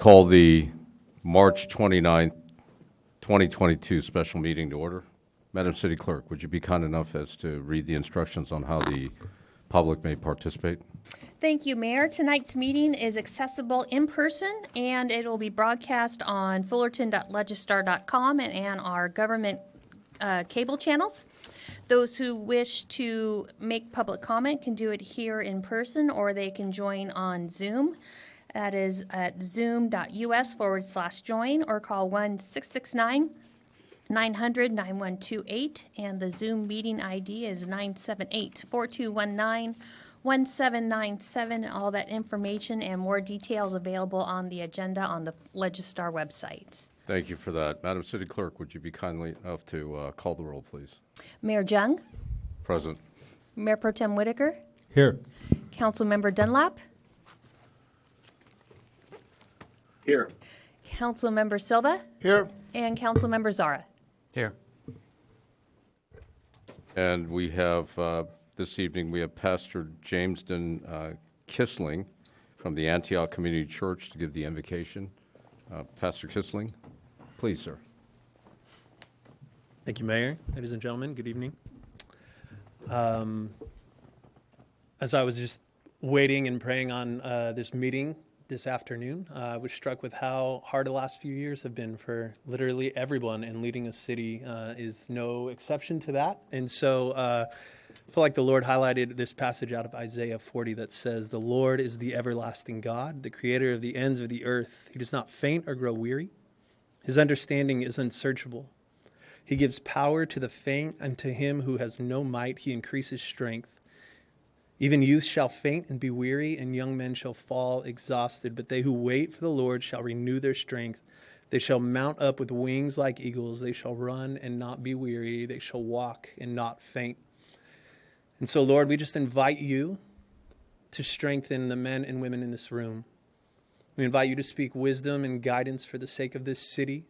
Call the March 29th, 2022 special meeting to order. Madam City Clerk, would you be kind enough as to read the instructions on how the public may participate? Thank you, Mayor. Tonight's meeting is accessible in person, and it will be broadcast on fullerton.legistar.com and our government cable channels. Those who wish to make public comment can do it here in person, or they can join on Zoom. That is at zoom.us/join, or call 1-669-900-9128, and the Zoom meeting ID is 978-4219-1797. All that information and more details available on the agenda on the Legistar website. Thank you for that. Madam City Clerk, would you be kindly enough to call the roll, please? Mayor Jung, Present. Mayor Pro Tem Whitaker, Here. Councilmember Dunlap, Here. Councilmember Silva, Here. and Councilmember Zara. Here. And we have, this evening, we have Pastor Jamesden Kissling from the Antioch Community Church to give the invocation. Pastor Kissling, please, sir. Thank you, Mayor. Ladies and gentlemen, good evening. As I was just waiting and praying on this meeting this afternoon, I was struck with how hard the last few years have been for literally everyone, and leading a city is no exception to that. And so I feel like the Lord highlighted this passage out of Isaiah 40 that says, "The Lord is the everlasting God, the creator of the ends of the earth. He does not faint or grow weary. His understanding is unsearchable. He gives power to the faint, and to him who has no might he increases strength. Even youth shall faint and be weary, and young men shall fall exhausted. But they who wait for the Lord shall renew their strength. They shall mount up with wings like eagles. They shall run and not be weary. They shall walk and not faint." And so, Lord, we just invite you to strengthen the men and women in this room. We invite you to speak wisdom and guidance for the sake of this city.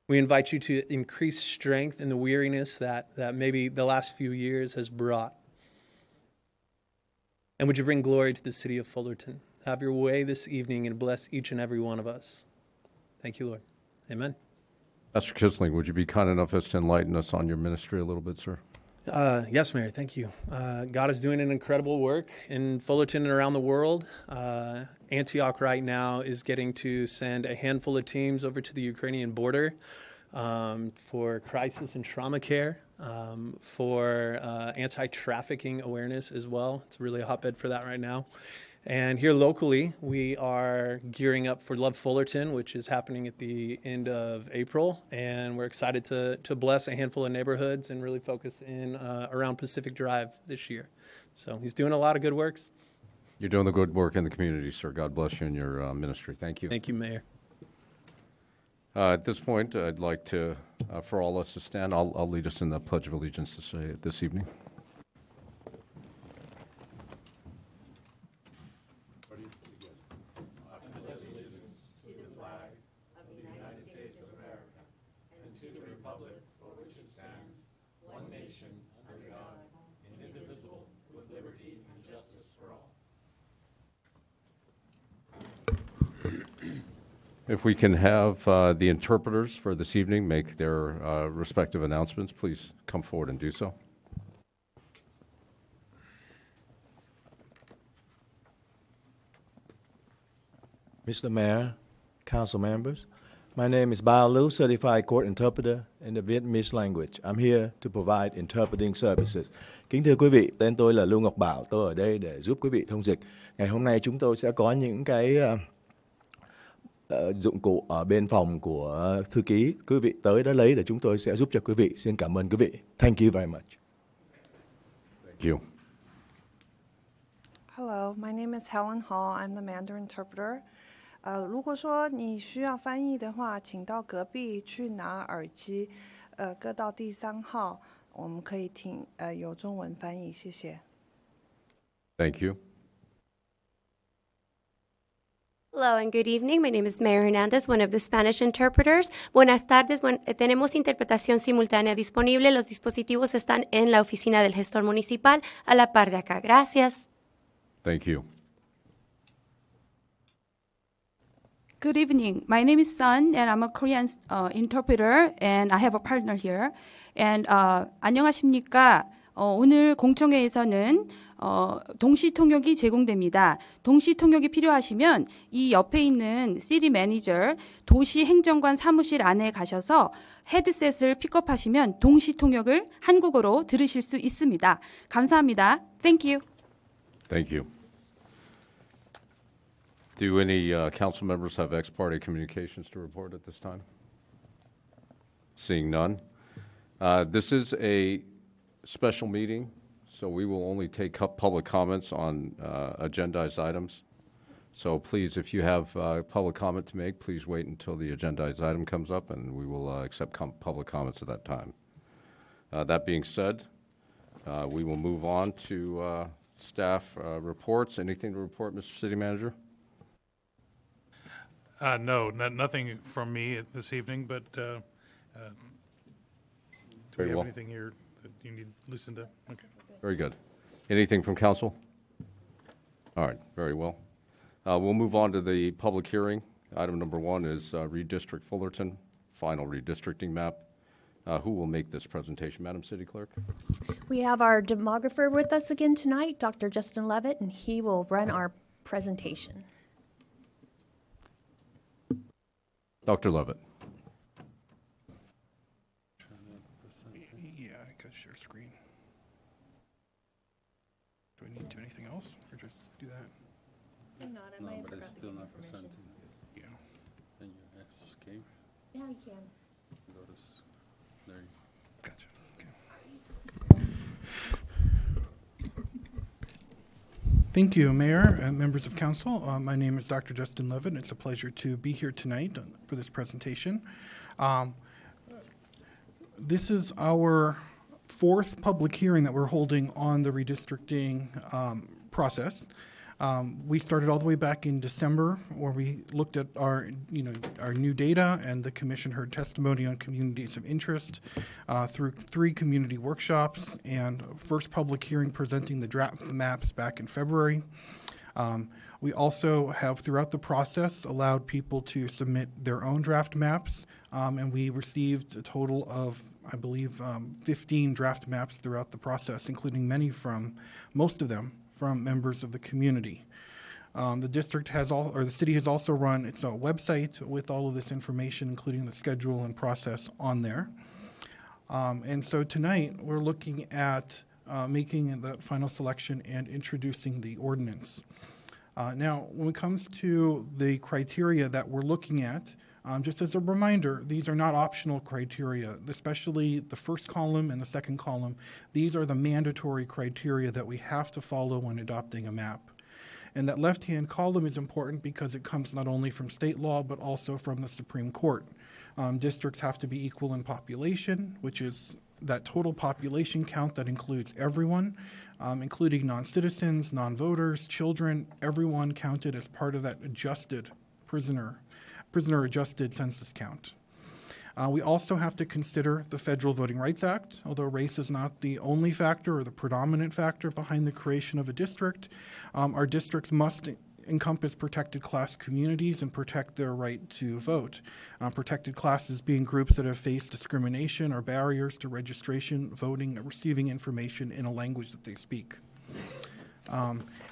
We invite you to increase strength in the weariness that maybe the last few years has brought. And would you bring glory to the city of Fullerton? Have your way this evening and bless each and every one of us. Thank you, Lord. Amen. Pastor Kissling, would you be kind enough as to enlighten us on your ministry a little bit, sir? Yes, Mary, thank you. God is doing an incredible work in Fullerton and around the world. Antioch right now is getting to send a handful of teams over to the Ukrainian border for crisis and trauma care, for anti-trafficking awareness as well. It's really a hotbed for that right now. And here locally, we are gearing up for Love Fullerton, which is happening at the end of April. And we're excited to bless a handful of neighborhoods and really focus in around Pacific Drive this year. So he's doing a lot of good works. You're doing the good work in the community, sir. God bless you in your ministry. Thank you. Thank you, Mayor. At this point, I'd like to, for all of us to stand. I'll lead us in the Pledge of Allegiance this evening. If we can have the interpreters for this evening make their respective announcements, please come forward and do so. Mr. Mayor, council members, my name is Bao Lu, certified court interpreter in the Vietnamese language. I'm here to provide interpreting services. Kính thưa quý vị, tên tôi là Lưu Ngọc Bảo, tôi ở đây để giúp quý vị thông dịch. Ngày hôm nay chúng tôi sẽ có những cái dụng cụ ở bên phòng của thư ký. Quý vị tới đó lấy để chúng tôi sẽ giúp cho quý vị. Xin cảm ơn quý vị. Thank you very much. Thank you. Hello, my name is Helen Hall. I'm the Mandarin interpreter. 如果说你需要翻译的话，请到隔壁去拿耳机，各到第3号，我们可以听有中文翻译，谢谢。Thank you. Hello and good evening. My name is Mayor Hernandez, one of the Spanish interpreters. Buenas tardes. Tenemos interpretación simultánea disponible. Los dispositivos están en la oficina del gestor municipal a la par de acá. Gracias. Thank you. Good evening. My name is Sun, and I'm a Korean interpreter, and I have a partner here. And 안녕하십니까? 오늘 공청회에서는 동시 통역이 제공됩니다. 동시 통역이 필요하시면 이 옆에 있는 시티 매니저 도시 행정관 사무실 안에 가셔서 헤드셋을 픽업하시면 동시 통역을 한국어로 들으실 수 있습니다. 감사합니다. Thank you. Thank you. Do any council members have ex parte communications to report at this time? Seeing none. This is a special meeting, so we will only take public comments on agendized items. So please, if you have public comment to make, please wait until the agendized item comes up, and we will accept public comments at that time. That being said, we will move on to staff reports. Anything to report, Mr. City Manager? No, nothing from me this evening, but do we Very have well. anything here that you need Lucinda? Okay. Very good. Anything from council? All right, very well. We'll move on to the public hearing. Item number 1 is Redistrict Fullerton, final redistricting map. Who will make this presentation, Madam City Clerk? We have our demographer with us again tonight, Dr. Justin Levitt, and he will run our presentation. Dr. Levitt. Yeah, I could share screen. Do I need to do anything else, or just do that? No, but it's still not presenting. Yeah. Then you escape. Yeah, you can. Go to there. Gotcha. Okay. Thank you, Mayor and members of council. My name is Dr. Justin Levitt. It's a pleasure to be here tonight for this presentation. This is our 4th public hearing that we're holding on the redistricting process. We started all the way back in December, where we looked at our new data, and the commission heard testimony on communities of interest through 3 community workshops and first public hearing presenting the draft maps back in February. We also have, throughout the process, allowed people to submit their own draft maps, and we received a total of, I believe, 15 draft maps throughout the process, including most of them from members of the community. The district has the city has also run its own website with all of this information, including the schedule and process on there. And so tonight we're looking at making the final selection and introducing the ordinance. Now, when it comes to the criteria that we're looking at, just as a reminder, these are not optional criteria, especially the first column and the second column. These are the mandatory criteria that we have to follow when adopting a map. And that left-hand column is important because it comes not only from state law, but also from the Supreme Court. Districts have to be equal in population, which is that total population count that includes everyone, including non-citizens, non-voters, children, everyone counted as part of that adjusted prisoner-adjusted census count. We also have to consider the Federal Voting Rights Act. Although race is not the only factor or the predominant factor behind the creation of a district, our districts must encompass protected class communities and protect their right to vote. Protected classes being groups that have faced discrimination or barriers to registration, voting, or receiving information in a language that they speak.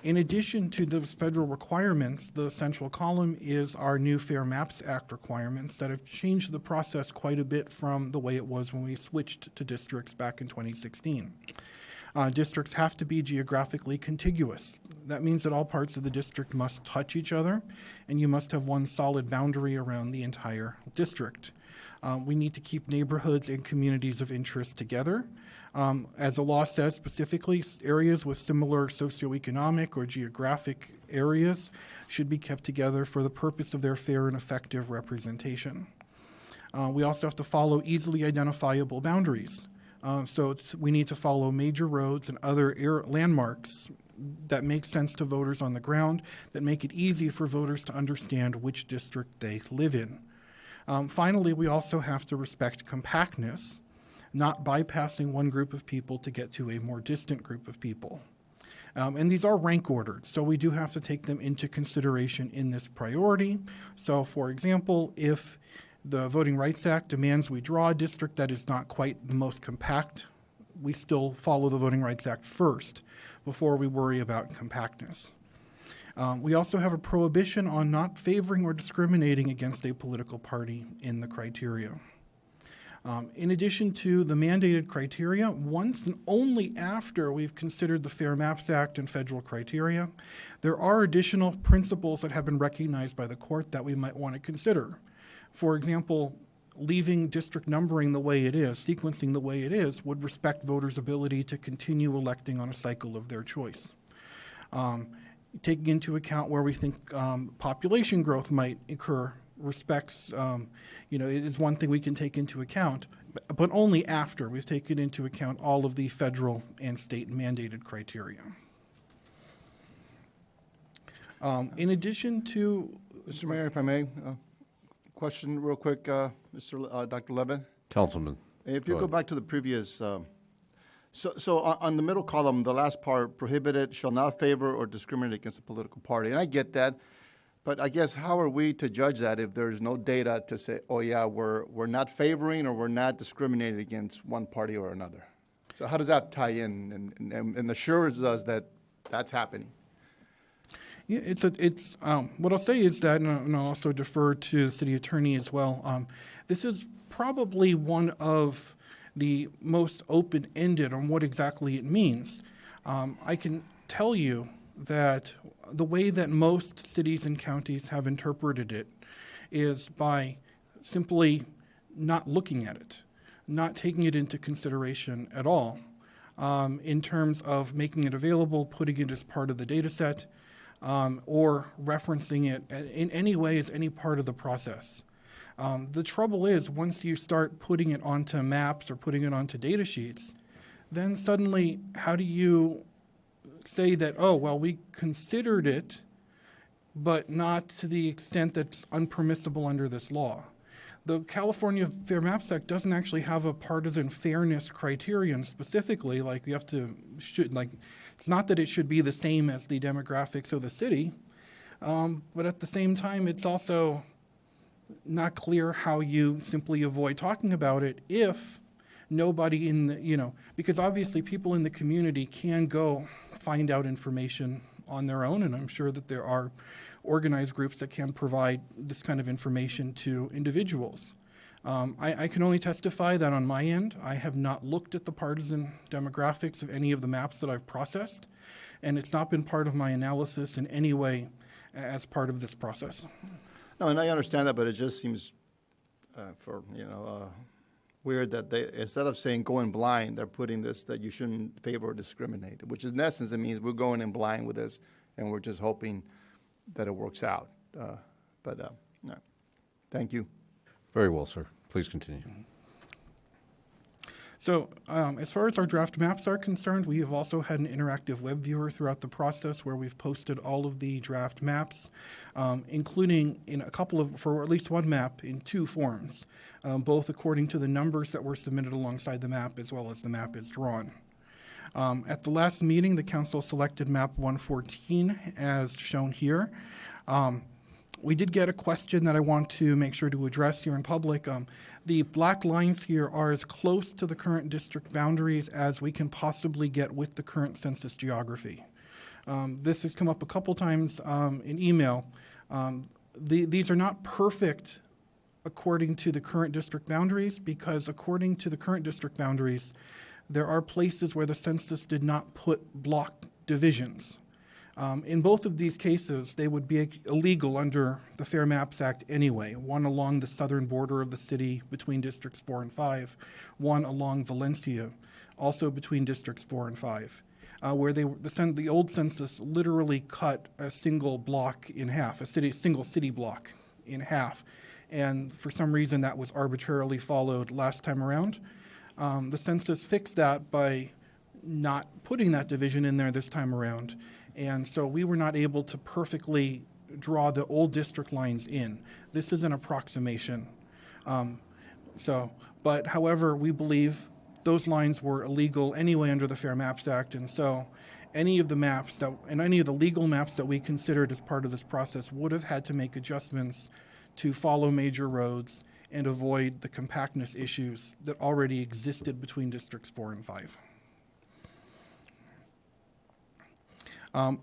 In addition to those federal requirements, the central column is our new Fair Maps Act requirements that have changed the process quite a bit from the way it was when we switched to districts back in 2016. Districts have to be geographically contiguous. That means that all parts of the district must touch each other, and you must have one solid boundary around the entire district. We need to keep neighborhoods and communities of interest together. As the law says specifically, areas with similar socioeconomic or geographic areas should be kept together for the purpose of their fair and effective representation. We also have to follow easily identifiable boundaries. So we need to follow major roads and other landmarks that make sense to voters on the ground, that make it easy for voters to understand which district they live in. Finally, we also have to respect compactness, not bypassing one group of people to get to a more distant group of people. And these are rank ordered, so we do have to take them into consideration in this priority. So, for example, if the Voting Rights Act demands we draw a district that is not quite the most compact, we still follow the Voting Rights Act first before we worry about compactness. We also have a prohibition on not favoring or discriminating against a political party in the criteria. In addition to the mandated criteria, once and only after we've considered the Fair Maps Act and federal criteria, there are additional principles that have been recognized by the court that we might want to consider. For example, leaving district numbering the way it is, sequencing the way it is, would respect voters' ability to continue electing on a cycle of their choice. Taking into account where we think population growth might occur respects, is one thing we can take into account, but only after we've taken into account all of the federal and state mandated criteria. In addition to... Mr. Mayor, if I may, question real quick, Dr. Levin. Councilman. If you go go ahead. back to the previous, so on the middle column, the last part, prohibited shall not favor or discriminate against a political party. And I get that, but I guess how are we to judge that if there's no data to say, oh yeah, we're not favoring or we're not discriminating against one party or another? So how does that tie in and assures us that that's happening? Yeah, what I'll say is that, and I'll also defer to the city attorney as well, this is probably one of the most open-ended on what exactly it means. I can tell you that the way that most cities and counties have interpreted it is by simply not looking at it, not taking it into consideration at all, in terms of making it available, putting it as part of the data set, or referencing it in any way as any part of the process. The trouble is, once you start putting it onto maps or putting it onto data sheets, then suddenly how do you say that, oh, well, we considered it, but not to the extent that's unpermissible under this law? The California Fair Maps Act doesn't actually have a partisan fairness criterion specifically, like you have to, it's not that it should be the same as the demographics of the city, but at the same time, it's also not clear how you simply avoid talking about it if nobody in the, because obviously people in the community can go find out information on their own, and I'm sure that there are organized groups that can provide this kind of information to individuals. I can only testify that on my end, I have not looked at the partisan demographics of any of the maps that I've processed, and it's not been part of my analysis in any way as part of this process. No, and I understand that, but it just seems weird that they, instead of saying going blind, they're putting this that you shouldn't favor or discriminate, which in essence it means we're going in blind with this and we're just hoping that it works out. No. Thank you. Very well, sir. Please continue. So as far as our draft maps are concerned, we have also had an interactive web viewer throughout the process where we've posted all of the draft maps, including in for at least one map in two forms, both according to the numbers that were submitted alongside the map as well as the map is drawn. At the last meeting, the council selected map 114 as shown here. We did get a question that I want to make sure to address here in public. The black lines here are as close to the current district boundaries as we can possibly get with the current census geography. This has come up a couple times in email. These are not perfect according to the current district boundaries, because according to the current district boundaries, there are places where the census did not put block divisions. In both of these cases, they would be illegal under the Fair Maps Act anyway, one along the southern border of the city between Districts 4 and 5, one along Valencia, also between Districts 4 and 5, where the old census literally cut a single block in half, single city block in half. And for some reason, that was arbitrarily followed last time around. The census fixed that by not putting that division in there this time around. And so we were not able to perfectly draw the old district lines in. This is an approximation. But however, we believe those lines were illegal anyway under the Fair Maps Act. And so any of the maps and any of the legal maps that we considered as part of this process would have had to make adjustments to follow major roads and avoid the compactness issues that already existed between districts 4 and 5.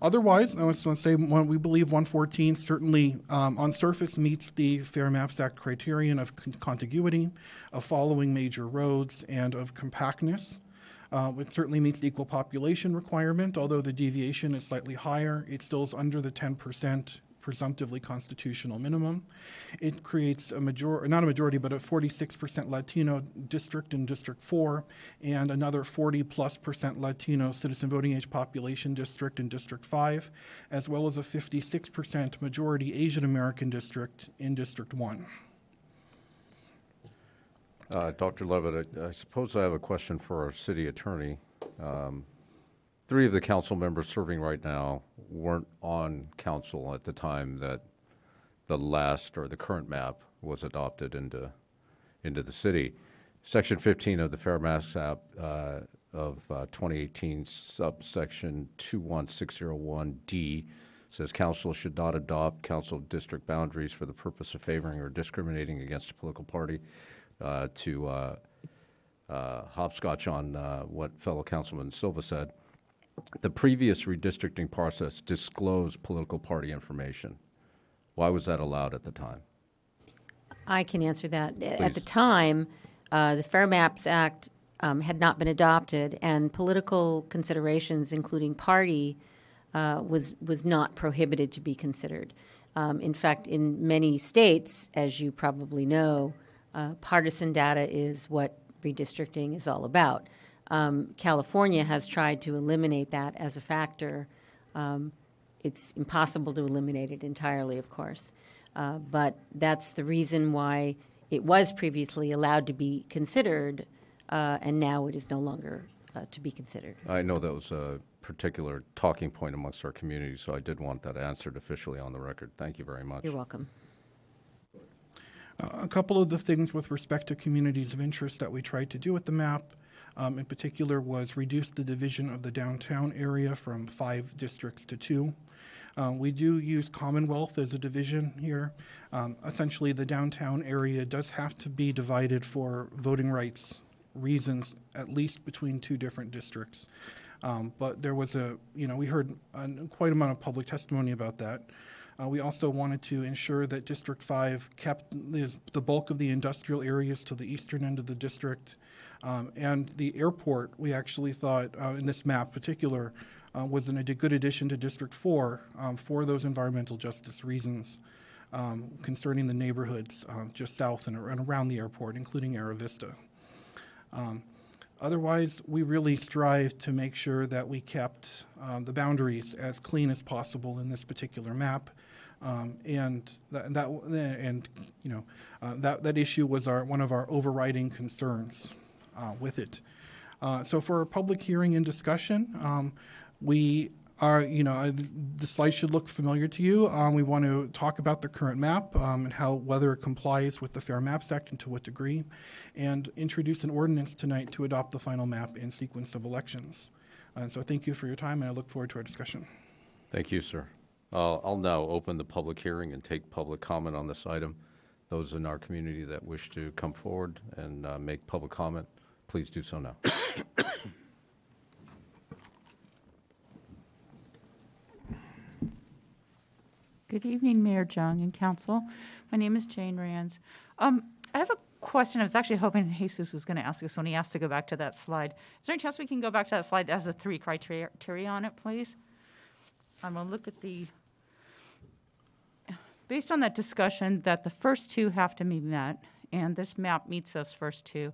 Otherwise, I just want to say we believe 114 certainly on surface meets the Fair Maps Act criterion of contiguity, of following major roads, and of compactness. It certainly meets the equal population requirement, although the deviation is slightly higher. It still is under the 10% presumptively constitutional minimum. It creates not a majority, but a 46% Latino district in District 4, and another 40+% Latino citizen voting age population district in District 5, as well as a 56% majority Asian American district in District 1. Dr. Levitt, I suppose I have a question for our city attorney. 3 of the council members serving right now weren't on council at the time that the last or the current map was adopted into the city. Section 15 of the Fair Maps Act of 2018, subsection 21601D, says council should not adopt council district boundaries for the purpose of favoring or discriminating against a political party. To hopscotch on what fellow Councilman Silva said, the previous redistricting process disclosed political party information. Why was that allowed at the time? I can answer that. Please. At the time, the Fair Maps Act had not been adopted, and political considerations, including party, was not prohibited to be considered. In fact, in many states, as you probably know, partisan data is what redistricting is all about. California has tried to eliminate that as a factor. It's impossible to eliminate it entirely, of course. But that's the reason why it was previously allowed to be considered, and now it is no longer to be considered. I know that was a particular talking point amongst our community, so I did want that answered officially on the record. Thank you very much. You're welcome. A couple of the things with respect to communities of interest that we tried to do with the map, in particular, was reduce the division of the downtown area from 5 districts to 2. We do use Commonwealth as a division here. Essentially, the downtown area does have to be divided for voting rights reasons, at least between 2 different districts. But there was we heard quite amount of public testimony about that. We also wanted to ensure that District 5 kept the bulk of the industrial areas to the eastern end of the district. And the airport, we actually thought, in this map particular, was a good addition to District 4 for those environmental justice reasons concerning the neighborhoods just south and around the airport, including Ara Vista. Otherwise, we really strived to make sure that we kept the boundaries as clean as possible in this particular map. That issue was one of our overriding concerns with it. So for our public hearing and discussion, we are, the slide should look familiar to you. We want to talk about the current map and whether it complies with the Fair Maps Act and to what degree, and introduce an ordinance tonight to adopt the final map in sequence of elections. And so thank you for your time, and I look forward to our discussion. Thank you, sir. I'll now open the public hearing and take public comment on this item. Those in our community that wish to come forward and make public comment, please do so now. Good evening, Mayor Jung and Council. My name is Jane Rands. I have a question. I was actually hoping Jesus was going to ask this when he asked to go back to that slide. Is there any chance we can go back to that slide that has the 3 criteria on it, please? I'm going to look at based on that discussion that the first 2 have to be met, and this map meets those first 2,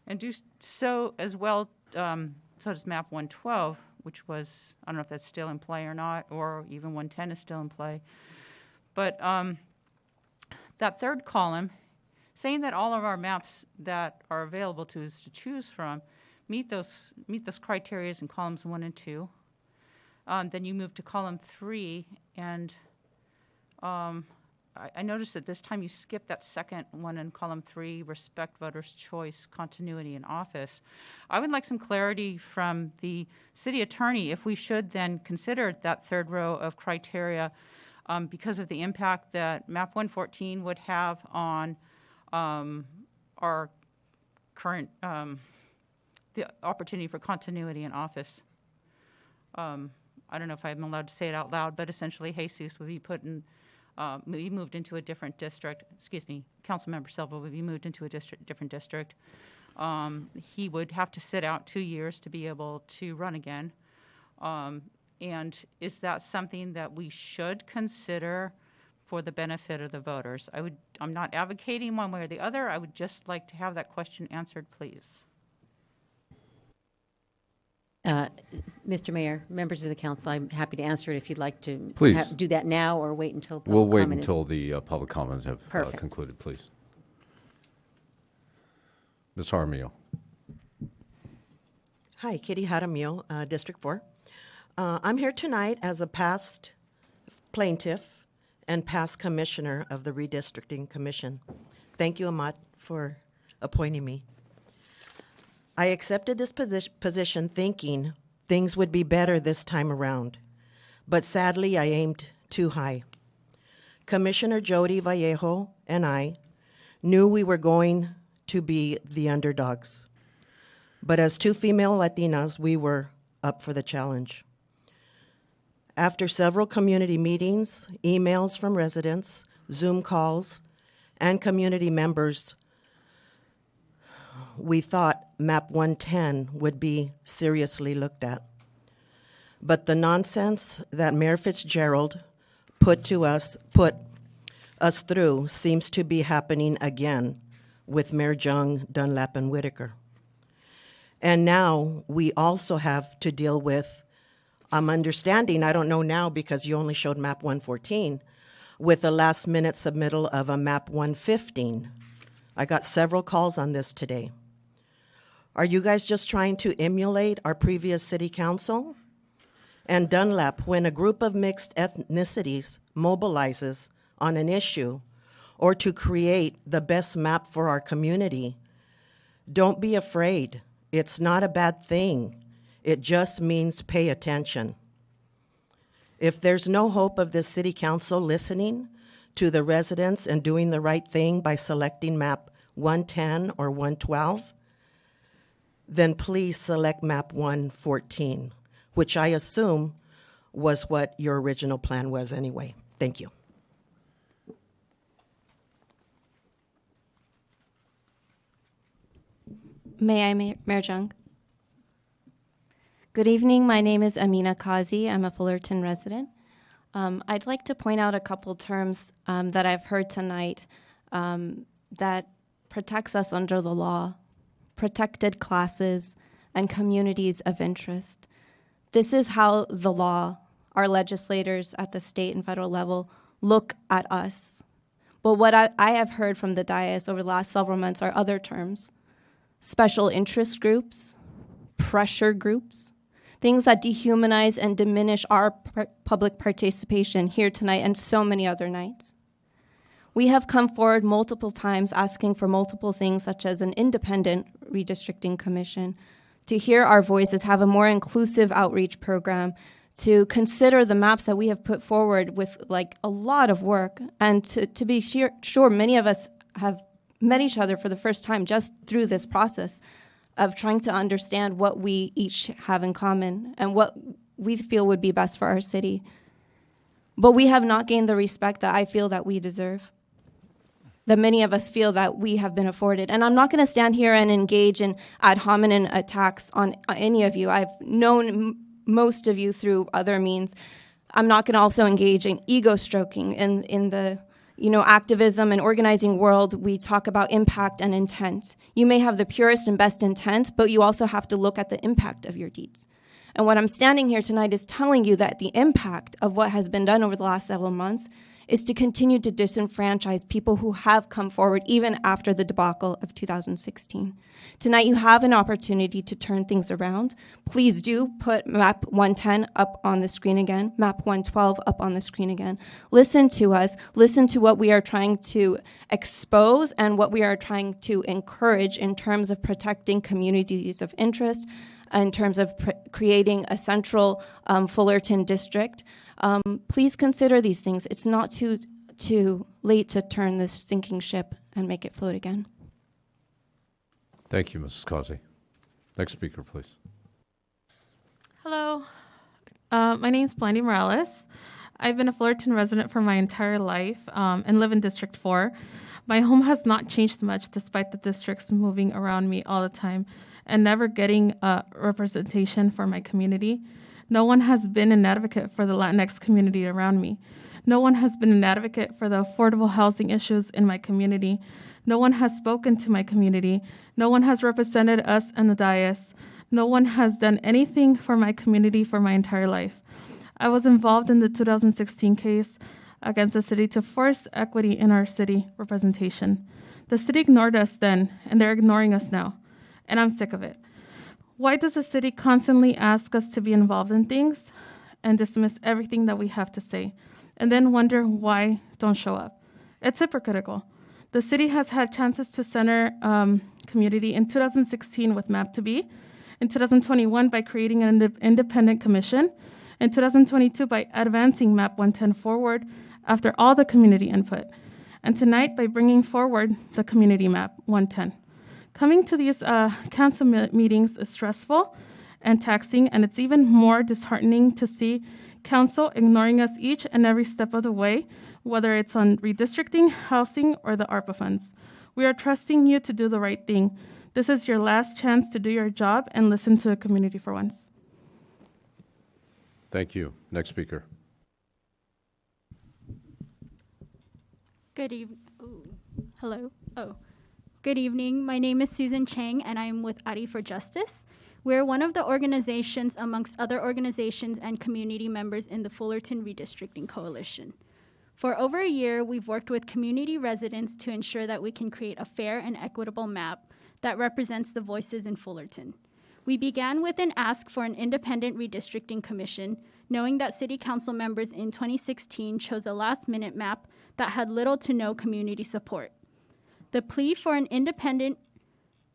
and do so as well, so does map 112, which was, I don't know if that's still in play or not, or even 110 is still in play. But that 3rd column, saying that all of our maps that are available to us to choose from meet those criteria in columns 1 and 2. Then you move to column 3, and I noticed that this time you skipped that second one in column 3, respect voters' choice, continuity in office. I would like some clarity from the city attorney if we should then consider that third row of criteria because of the impact that map 114 would have on our current, the opportunity for continuity in office. I don't know if I'm allowed to say it out loud, but essentially Jesus would be put in, be moved into a different district. Excuse me, Councilmember Silva would be moved into a different district. He would have to sit out 2 years to be able to run again. And is that something that we should consider for the benefit of the voters? I'm not advocating one way or the other. I would just like to have that question answered, please. Mr. Mayor, members of the council, I'm happy to answer it if you'd like to Please. do that now or wait until public We'll wait comment is- until the public comments have Perfect. concluded, please. Ms. Jaramillo. Hi, Kitty Jaramillo, District 4. I'm here tonight as a past plaintiff and past commissioner of the Redistricting Commission. Thank you, Ahmad, for appointing me. I accepted this position thinking things would be better this time around, but sadly I aimed too high. Commissioner Jody Vallejo and I knew we were going to be the underdogs, but as two female Latinas, we were up for the challenge. After several community meetings, emails from residents, Zoom calls, and community members, we thought map 110 would be seriously looked at. But the nonsense that Mayor Fitzgerald put us through seems to be happening again with Mayor Jung, Dunlap, and Whitaker. And now we also have to deal with, I'm understanding, I don't know now because you only showed map 114, with a last minute submittal of a map 115. I got several calls on this today. Are you guys just trying to emulate our previous city council? And Dunlap, when a group of mixed ethnicities mobilizes on an issue or to create the best map for our community, don't be afraid. It's not a bad thing. It just means pay attention. If there's no hope of this city council listening to the residents and doing the right thing by selecting map 110 or 112, then please select map 114, which I assume was what your original plan was anyway. Thank you. May I, Mayor Jung? Good evening. My name is Amina Kazi. I'm a Fullerton resident. I'd like to point out a couple terms that I've heard tonight that protects us under the law: protected classes and communities of interest. This is how the law, our legislators at the state and federal level, look at us. But what I have heard from the dais over the last several months are other terms: special interest groups, pressure groups, things that dehumanize and diminish our public participation here tonight and so many other nights. We have come forward multiple times asking for multiple things, such as an independent redistricting commission, to hear our voices, have a more inclusive outreach program, to consider the maps that we have put forward with like a lot of work, and to be sure many of us have met each other for the first time just through this process of trying to understand what we each have in common and what we feel would be best for our city. But we have not gained the respect that I feel that we deserve, that many of us feel that we have been afforded. And I'm not going to stand here and engage in ad hominem attacks on any of you. I've known most of you through other means. I'm not going to also engage in ego stroking in the activism and organizing world. We talk about impact and intent. You may have the purest and best intent, but you also have to look at the impact of your deeds. And what I'm standing here tonight is telling you that the impact of what has been done over the last several months is to continue to disenfranchise people who have come forward even after the debacle of 2016. Tonight, you have an opportunity to turn things around. Please do put map 110 up on the screen again, map 112 up on the screen again. Listen to us, listen to what we are trying to expose and what we are trying to encourage in terms of protecting communities of interest, in terms of creating a central Fullerton district. Please consider these things. It's not too late to turn this sinking ship and make it float again. Thank you, Mrs. Causey. Next speaker, please. Hello, my name is Blandy Morales. I've been a Fullerton resident for my entire life and live in District 4. My home has not changed much despite the districts moving around me all the time and never getting representation for my community. No one has been an advocate for the Latinx community around me. No one has been an advocate for the affordable housing issues in my community. No one has spoken to my community. No one has represented us in the dais. No one has done anything for my community for my entire life. I was involved in the 2016 case against the city to force equity in our city representation. The city ignored us then, and they're ignoring us now, and I'm sick of it. Why does the city constantly ask us to be involved in things and dismiss everything that we have to say, and then wonder why don't show up? It's hypocritical. The city has had chances to center community in 2016 with Map to Be, in 2021 by creating an independent commission, in 2022 by advancing Map 110 forward after all the community input, and tonight by bringing forward the community map 110. Coming to these council meetings is stressful and taxing, and it's even more disheartening to see council ignoring us each and every step of the way, whether it's on redistricting, housing, or the ARPA funds. We are trusting you to do the right thing. This is your last chance to do your job and listen to the community for once. Thank you. Next speaker. Good evening. Hello. Good evening. My name is Susan Chang, and I'm with Ari for Justice. We're one of the organizations amongst other organizations and community members in the Fullerton Redistricting Coalition. For over a year, we've worked with community residents to ensure that we can create a fair and equitable map that represents the voices in Fullerton. We began with an ask for an independent redistricting commission, knowing that city council members in 2016 chose a last-minute map that had little to no community support. The plea for an independent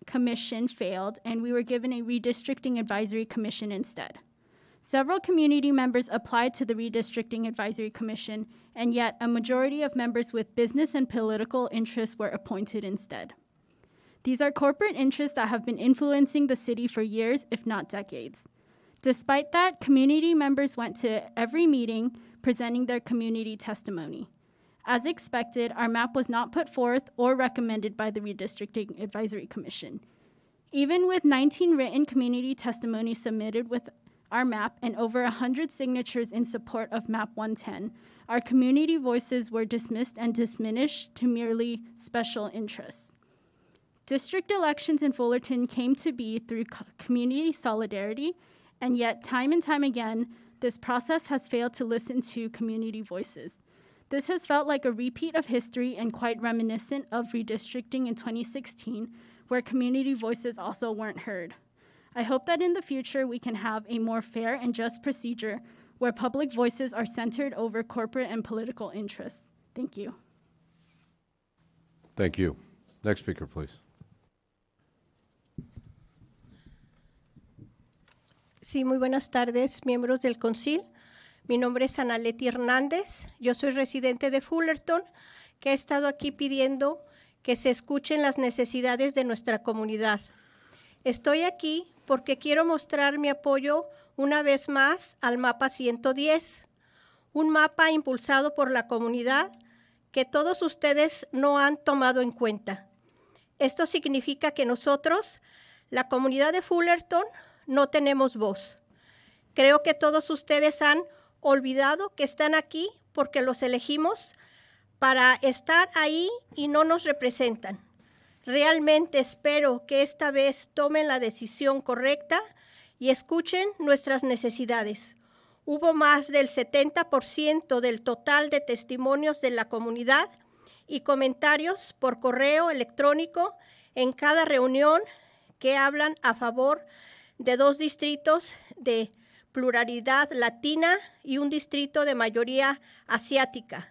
commission failed, and we were given a redistricting advisory commission instead. Several community members applied to the Redistricting Advisory Commission, and yet a majority of members with business and political interests were appointed instead. These are corporate interests that have been influencing the city for years, if not decades. Despite that, community members went to every meeting presenting their community testimony. As expected, our map was not put forth or recommended by the Redistricting Advisory Commission. Even with 19 written community testimonies submitted with our map and over 100 signatures in support of Map 110, our community voices were dismissed and diminished to merely special interests. District elections in Fullerton came to be through community solidarity, and yet time and time again, this process has failed to listen to community voices. This has felt like a repeat of history and quite reminiscent of redistricting in 2016, where community voices also weren't heard. I hope that in the future we can have a more fair and just procedure where public voices are centered over corporate and political interests. Thank you. Thank you. Next speaker, please. Sí, muy buenas tardes, miembros del Concil. Mi nombre es Ana Leti Hernández. Yo soy residente de Fullerton, que ha estado aquí pidiendo que se escuchen las necesidades de nuestra comunidad. Estoy aquí porque quiero mostrar mi apoyo una vez más al mapa 110, un mapa impulsado por la comunidad que todos ustedes no han tomado en cuenta. Esto significa que nosotros, la comunidad de Fullerton, no tenemos voz. Creo que todos ustedes han olvidado que están aquí porque los elegimos para estar ahí y no nos representan. Realmente espero que esta vez tomen la decisión correcta y escuchen nuestras necesidades. Hubo más del 70% del total de testimonios de la comunidad y comentarios por correo electrónico en cada reunión que hablan a favor de 2 distritos de pluralidad latina y un distrito de mayoría asiática,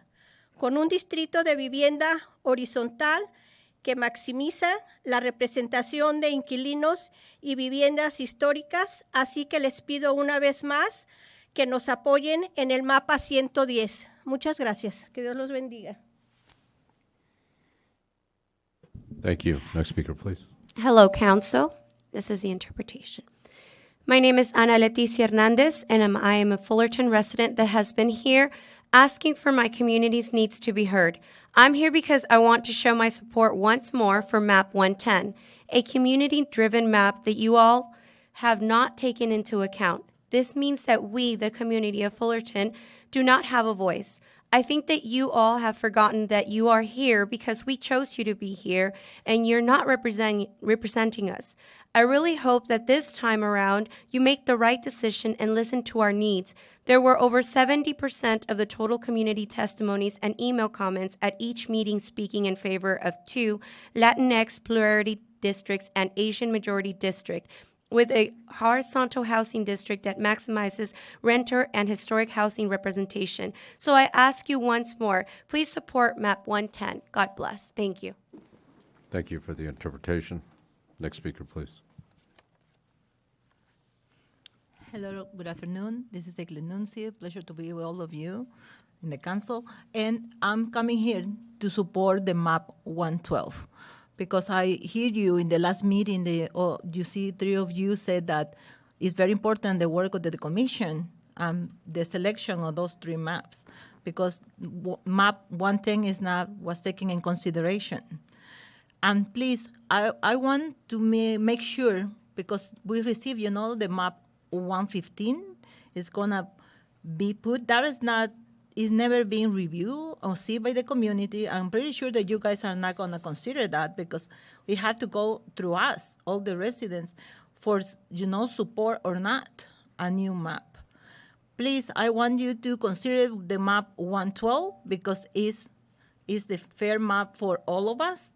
con un distrito de vivienda horizontal que maximiza la representación de inquilinos y viviendas históricas, así que les pido una vez más que nos apoyen en el mapa 110. Muchas gracias. Que Dios los bendiga. Thank you. Next speaker, please. Hello, Council. This is the interpretation. My name is Ana Leticia Hernandez, and I am a Fullerton resident that has been here asking for my community's needs to be heard. I'm here because I want to show my support once more for Map 110, a community-driven map that you all have not taken into account. This means that we, the community of Fullerton, do not have a voice. I think that you all have forgotten that you are here because we chose you to be here, and you're not representing us. I really hope that this time around you make the right decision and listen to our needs. There were over 70% of the total community testimonies and email comments at each meeting speaking in favor of 2 Latinx plurality districts and Asian majority district, with a horizontal housing district that maximizes renter and historic housing representation. So I ask you once more, please support Map 110. God bless. Thank you. Thank you for the interpretation. Next speaker, please. Hello, good afternoon. This is Egle Nuncio. Pleasure to be with all of you in the council. And I'm coming here to support the map 112 because I hear you in the last meeting, you see 3 of you said that it's very important the work of the commission, the selection of those 3 maps, because map 110 was taken in consideration. And please, I want to make sure, because we received, the map 115 is gonna be put. That is never being reviewed or seen by the community. I'm pretty sure that you guys are not gonna consider that because we have to go through us, all the residents, for support or not a new map. Please, I want you to consider the map 112 because it's the fair map for all of us,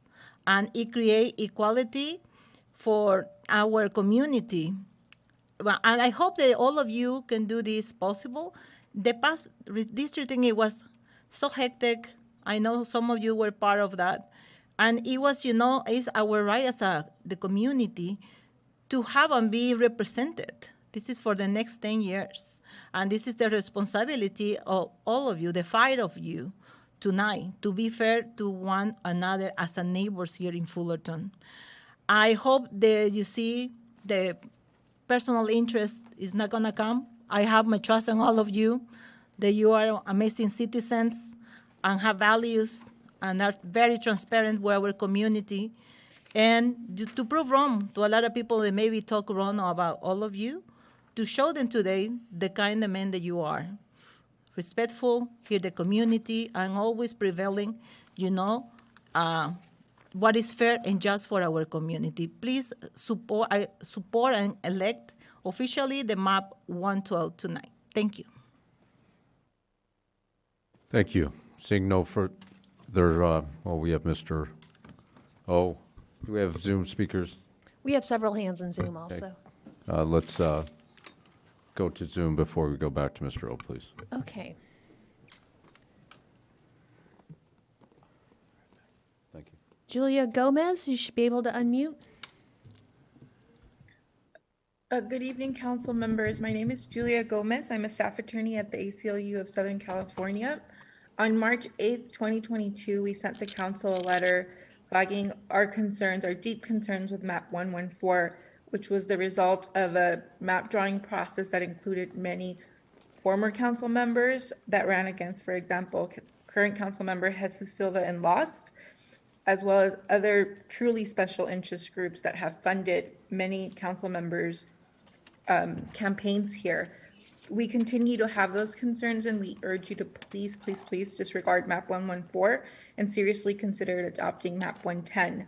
and it creates equality for our community. And I hope that all of you can do this possible. The past redistricting, it was so hectic. I know some of you were part of that. And it was, it's our right as the community to have and be represented. This is for the next 10 years. And this is the responsibility of all of you, the 5 of you tonight, to be fair to one another as a neighbors here in Fullerton. I hope that you see the personal interest is not gonna come. I have my trust in all of you, that you are amazing citizens and have values and are very transparent with our community. And to prove wrong to a lot of people that maybe talk wrong about all of you, to show them today the kind of man that you are. Respectful, hear the community, and always prevailing, what is fair and just for our community. Please support and elect officially the map 112 tonight. Thank you. Thank you. Seeing no further, we have Mr. O. Do we have Zoom speakers? We have several hands in Zoom also. Let's go to Zoom before we go back to Mr. O, please. Okay. Thank you. Julia Gomez, you should be able to unmute. Good evening, council members. My name is Julia Gomez. I'm a staff attorney at the ACLU of Southern California. On March 8th, 2022, we sent the council a letter flagging our deep concerns with map 114, which was the result of a map drawing process that included many former council members that ran against, for example, current council member Jesus Silva and lost, as well as other truly special interest groups that have funded many council members' campaigns here. We continue to have those concerns, and we urge you to please, please, please disregard map 114 and seriously consider adopting map 110.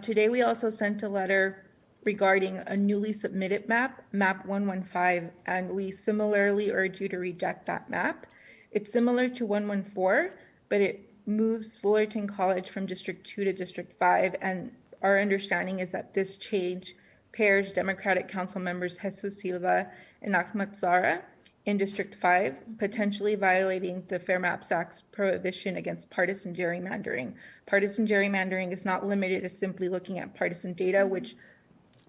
Today, we also sent a letter regarding a newly submitted map, map 115, and we similarly urge you to reject that map. It's similar to 114, but it moves Fullerton College from District 2 to District 5, and our understanding is that this change pairs Democratic Council members Jesus Silva and Ahmad Zara in District 5, potentially violating the Fair Maps Act's prohibition against partisan gerrymandering. Partisan gerrymandering is not limited to simply looking at partisan data, which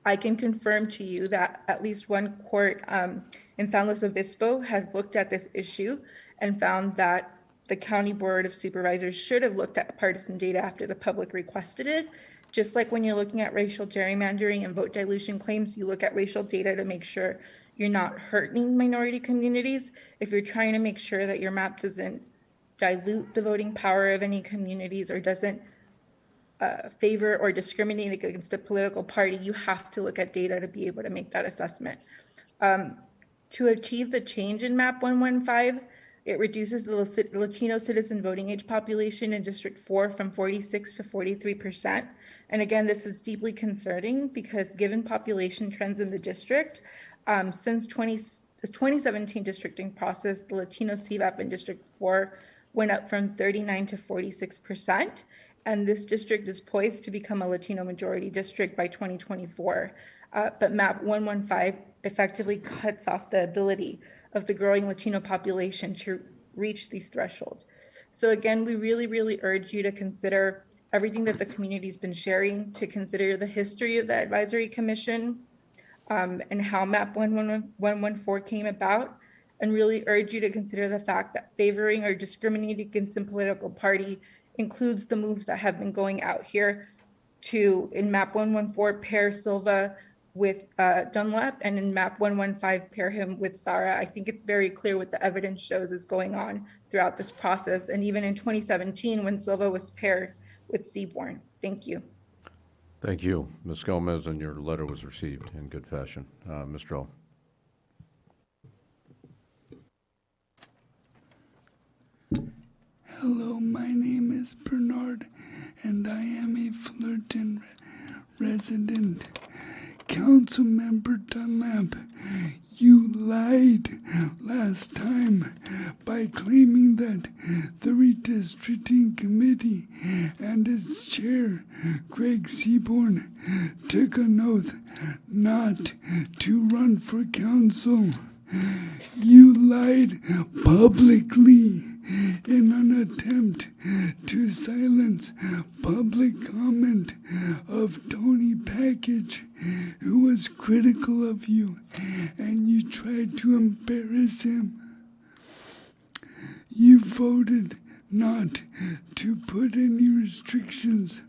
I can confirm to you that at least one court in San Luis Obispo has looked at this issue and found that the County Board of Supervisors should have looked at partisan data after the public requested it. Just like when you're looking at racial gerrymandering and vote dilution claims, you look at racial data to make sure you're not hurting minority communities. If you're trying to make sure that your map doesn't dilute the voting power of any communities or doesn't favor or discriminate against a political party, you have to look at data to be able to make that assessment. To achieve the change in map 115, it reduces the Latino citizen voting age population in District 4 from 46 to 43%. And again, this is deeply concerning because given population trends in the district, since the 2017 districting process, the Latino CVAP in District 4 went up from 39 to 46%. And this district is poised to become a Latino majority district by 2024. But map 115 effectively cuts off the ability of the growing Latino population to reach these thresholds. So again, we really urge you to consider everything that the community's been sharing, to consider the history of the advisory commission and how map 114 came about, and really urge you to consider the fact that favoring or discriminating against a political party includes the moves that have been going out here to, in map 114, pair Silva with Dunlap, and in map 115, pair him with Sarah. I think it's very clear what the evidence shows is going on throughout this process, and even in 2017 when Silva was paired with Seaborn. Thank you. Thank you, Ms. Gomez, and your letter was received in good fashion. Mr. O. Hello, my name is Bernard, and I am a Fullerton resident. Councilmember Dunlap, you lied last time by claiming that the Redistricting Committee and its chair, Greg Seaborn, took an oath not to run for council. You lied publicly in an attempt to silence public comment of Tony Package, who was critical of you, and you tried to embarrass him. You voted not to put any restrictions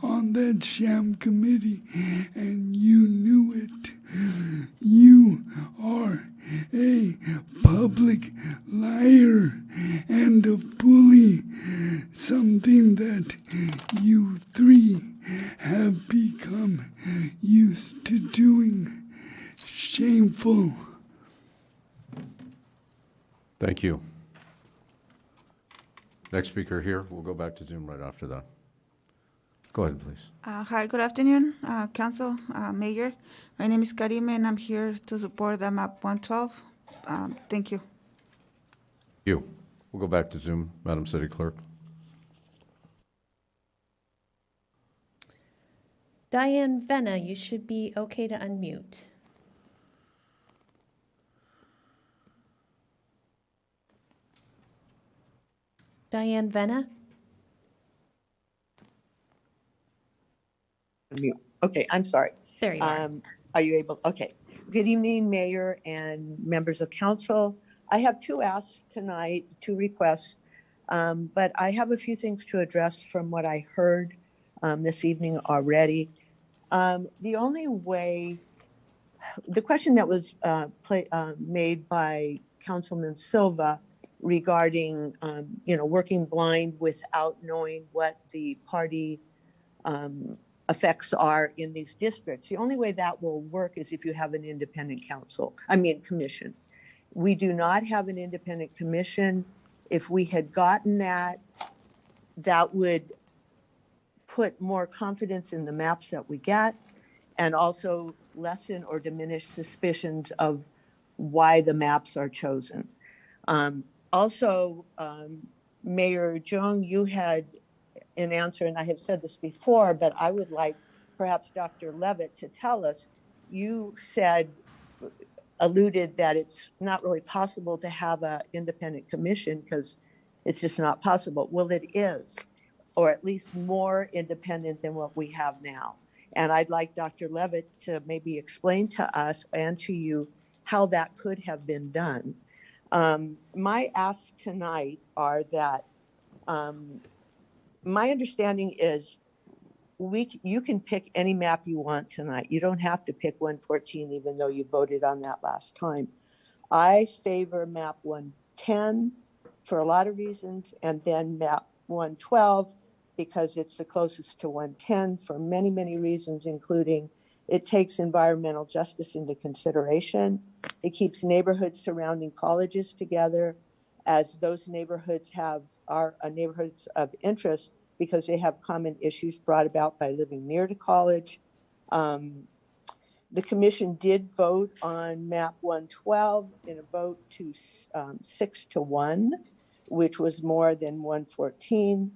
on that sham committee, and you knew it. You are a public liar and a bully, something that you three have become used to doing. Shameful. Thank you. Next speaker here. We'll go back to Zoom right after that. Go ahead, please. Hi, good afternoon, Council, Mayor. My name is Karime, and I'm here to support the map 112. Thank you. You. We'll go back to Zoom, Madam City Clerk. Diane Venna, you should be okay to unmute. Diane Venna? Okay, I'm sorry. There you are. Are you able? Okay. Good evening, Mayor and members of council. I have two asks tonight, two requests, but I have a few things to address from what I heard this evening already. The only way, the question that was made by Councilman Silva regarding, working blind without knowing what the party effects are in these districts. The only way that will work is if you have an independent commission. We do not have an independent commission. If we had gotten that, that would put more confidence in the maps that we get. and also lessen or diminish suspicions of why the maps are chosen. Also, Mayor Jung, you had an answer, and I have said this before, but I would like perhaps Dr. Levitt to tell us, you alluded that it's not really possible to have an independent commission because it's just not possible. Well, it is, or at least more independent than what we have now. And I'd like Dr. Levitt to maybe explain to us and to you how that could have been done. My asks tonight are that my understanding is you can pick any map you want tonight. You don't have to pick 114, even though you voted on that last time. I favor map 110 for a lot of reasons, and then map 112 because it's the closest to 110 for many, many reasons, including it takes environmental justice into consideration. It keeps neighborhoods surrounding colleges together, as those neighborhoods are neighborhoods of interest because they have common issues brought about by living near to college. The commission did vote on map 112 in a vote to 6-1, which was more than 114.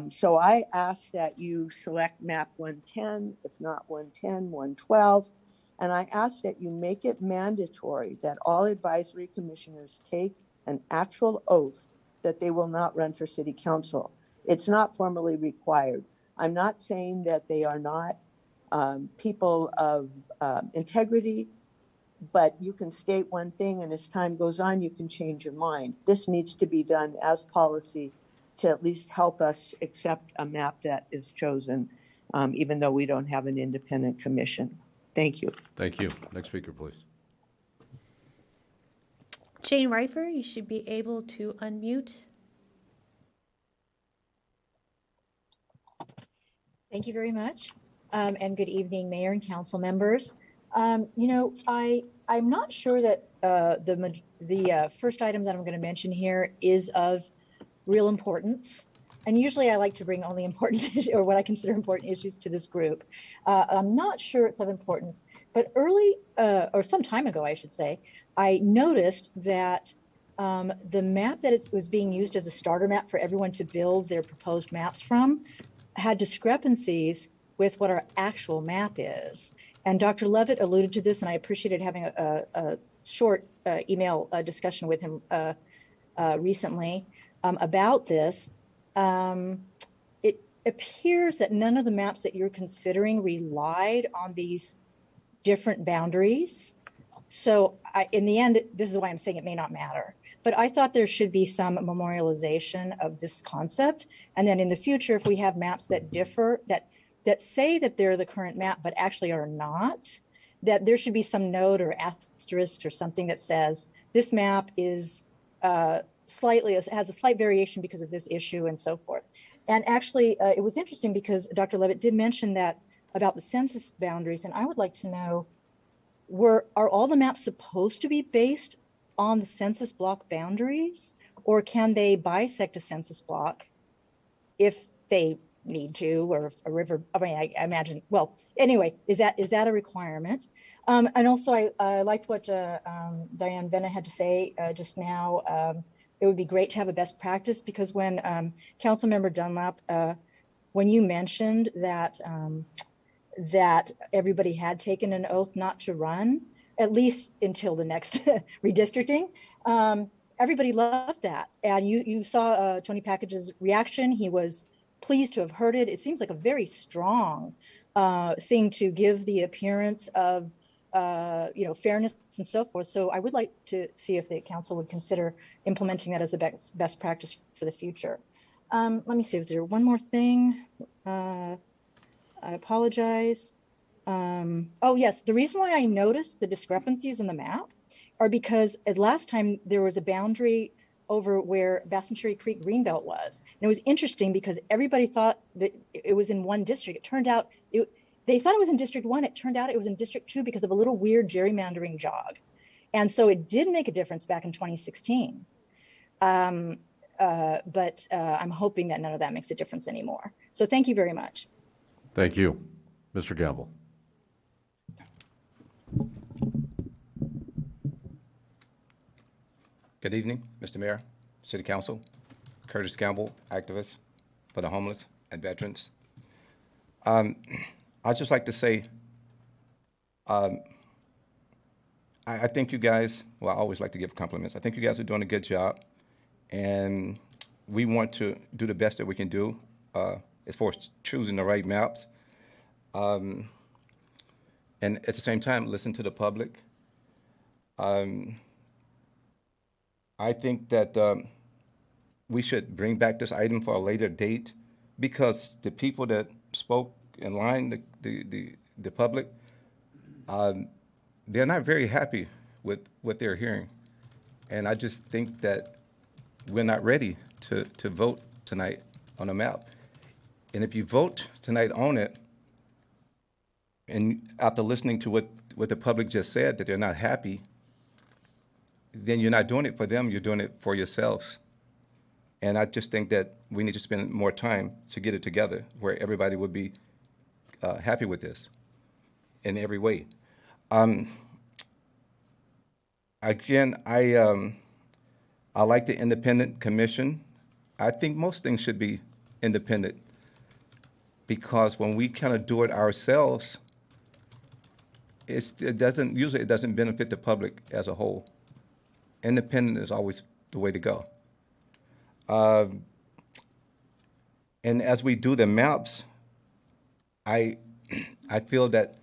So I ask that you select map 110, if not 110, 112. And I ask that you make it mandatory that all advisory commissioners take an actual oath that they will not run for city council. It's not formally required. I'm not saying that they are not people of integrity, but you can state one thing and as time goes on, you can change your mind. This needs to be done as policy to at least help us accept a map that is chosen, even though we don't have an independent commission. Thank you. Thank you. Next speaker, please. Jane Reifer, you should be able to unmute. Thank you very much. And good evening, Mayor and council members. I'm not sure that the first item that I'm going to mention here is of real importance. And usually I like to bring only important issues or what I consider important issues to this group. I'm not sure it's of importance, but or some time ago, I should say, I noticed that the map that was being used as a starter map for everyone to build their proposed maps from had discrepancies with what our actual map is. And Dr. Levitt alluded to this, and I appreciated having a short email discussion with him recently about this. It appears that none of the maps that you're considering relied on these different boundaries. So in the end, this is why I'm saying it may not matter. But I thought there should be some memorialization of this concept. And then in the future, if we have maps that differ, that say that they're the current map, but actually are not, that there should be some note or asterisk or something that says this map is has a slight variation because of this issue and so forth. And actually, it was interesting because Dr. Levitt did mention that about the census boundaries, and I would like to know, are all the maps supposed to be based on the census block boundaries, or can they bisect a census block if they need to, or if a river, I imagine, well, anyway, is that a requirement? And also I liked what Diane Venna had to say just now. It would be great to have a best practice, because when Councilmember Dunlap, when you mentioned that that everybody had taken an oath not to run, at least until the next redistricting, everybody loved that. And you saw Tony Package's reaction. He was pleased to have heard it. It seems like a very strong thing to give the appearance of fairness and so forth. So I would like to see if the council would consider implementing that as a best practice for the future. Let me see, is there one more thing? I apologize. Oh yes, the reason why I noticed the discrepancies in the map are because last time there was a boundary over where Bassam-Cherry Creek Greenbelt was. And it was interesting because everybody thought that it was in one district. It turned out, they thought it was in District 1. It turned out it was in District 2 because of a little weird gerrymandering jog. And so it did make a difference back in 2016. But I'm hoping that none of that makes a difference anymore. So thank you very much. Thank you. Mr. Gamble. Good evening, Mr. Mayor, City Council, Curtis Campbell, activist for the homeless and veterans. I'd just like to say, I think you guys, well, I always like to give compliments. I think you guys are doing a good job, and we want to do the best that we can do as far as choosing the right maps. And at the same time, listen to the public. I think that we should bring back this item for a later date because the people that spoke in line, the public, they're not very happy with what they're hearing. And I just think that we're not ready to vote tonight on a map. And if you vote tonight on it, and after listening to what the public just said, that they're not happy, then you're not doing it for them, you're doing it for yourselves. And I just think that we need to spend more time to get it together where everybody would be happy with this in every way. Again, I like the independent commission. I think most things should be independent because when we kind of do it ourselves, it doesn't benefit the public as a whole. Independent is always the way to go. And as we do the maps, I feel that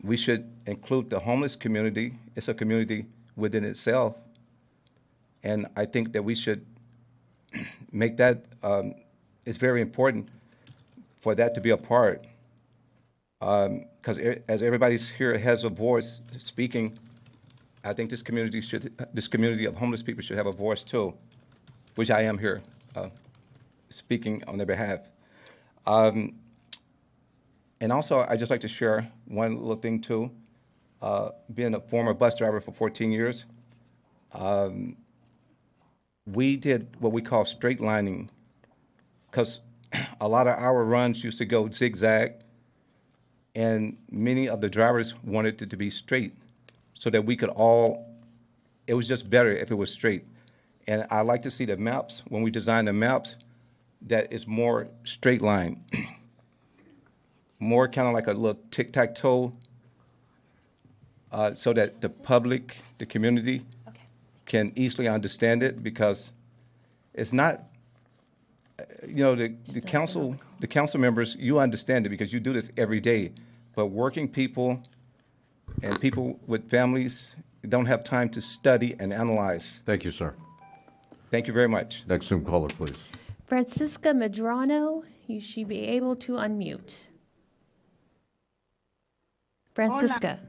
we should include the homeless community. It's a community within itself. And I think that we should make that, it's very important for that to be a part. Because as everybody here has a voice speaking, I think this community of homeless people should have a voice too, which I am here speaking on their behalf. And also, I'd just like to share one little thing too. Being a former bus driver for 14 years, we did what we call straight lining, because a lot of our runs used to go zigzag, and many of the drivers wanted it to be straight so that we could all, it was just better if it was straight. And I like to see the maps, when we design the maps, that it's more straight line, more kind of like a little tic-tac-toe, so that the public, the community, can easily understand it, because it's not, you know, the council members, you understand it because you do this every day, but working people and people with families don't have time to study and analyze. Thank you, sir. Thank you very much. Next Zoom caller, please. Francisca Medrano, you should be able to unmute. Francisca.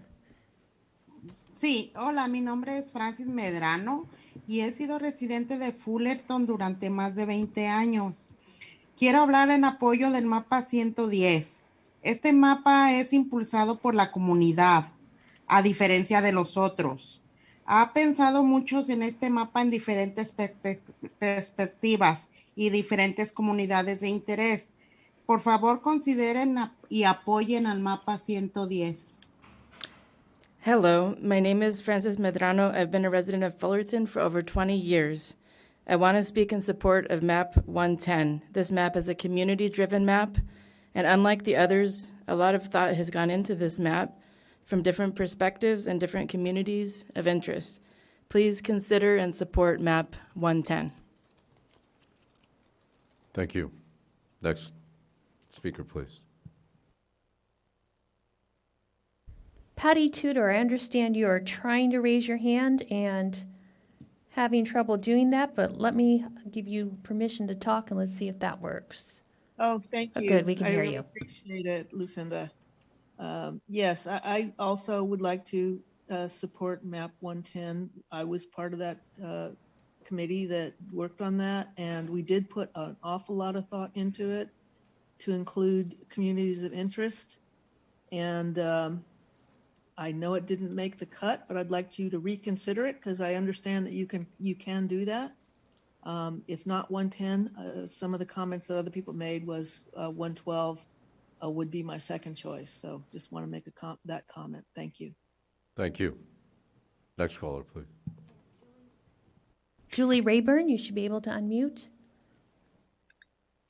Sí, hola, mi nombre es Francis Medrano y he sido residente de Fullerton durante más de 20 años. Quiero hablar en apoyo del mapa 110. Este mapa es impulsado por la comunidad, a diferencia de los otros. Ha pensado muchos en este mapa en diferentes perspectivas y diferentes comunidades de interés. Por favor, consideren y apoyen al mapa 110. Hello, my name is Frances Medrano. I've been a resident of Fullerton for over 20 years. I want to speak in support of Map 110. This map is a community-driven map, and unlike the others, a lot of thought has gone into this map from different perspectives and different communities of interest. Please consider and support Map 110. Thank you. Next speaker, please. Patty Tudor, I understand you are trying to raise your hand and having trouble doing that, but let me give you permission to talk and let's see if that works. Oh, thank you. Good, we can I hear really you. appreciate it, Lucinda. Yes, I also would like to support MAP 110. I was part of that committee that worked on that, and we did put an awful lot of thought into it to include communities of interest. And I know it didn't make the cut, but I'd like you to reconsider it because I understand that you can do that. If not 110, some of the comments that other people made was 112 would be my second choice. So just want to make that comment. Thank you. Thank you. Next caller, please. Julie Rayburn, you should be able to unmute.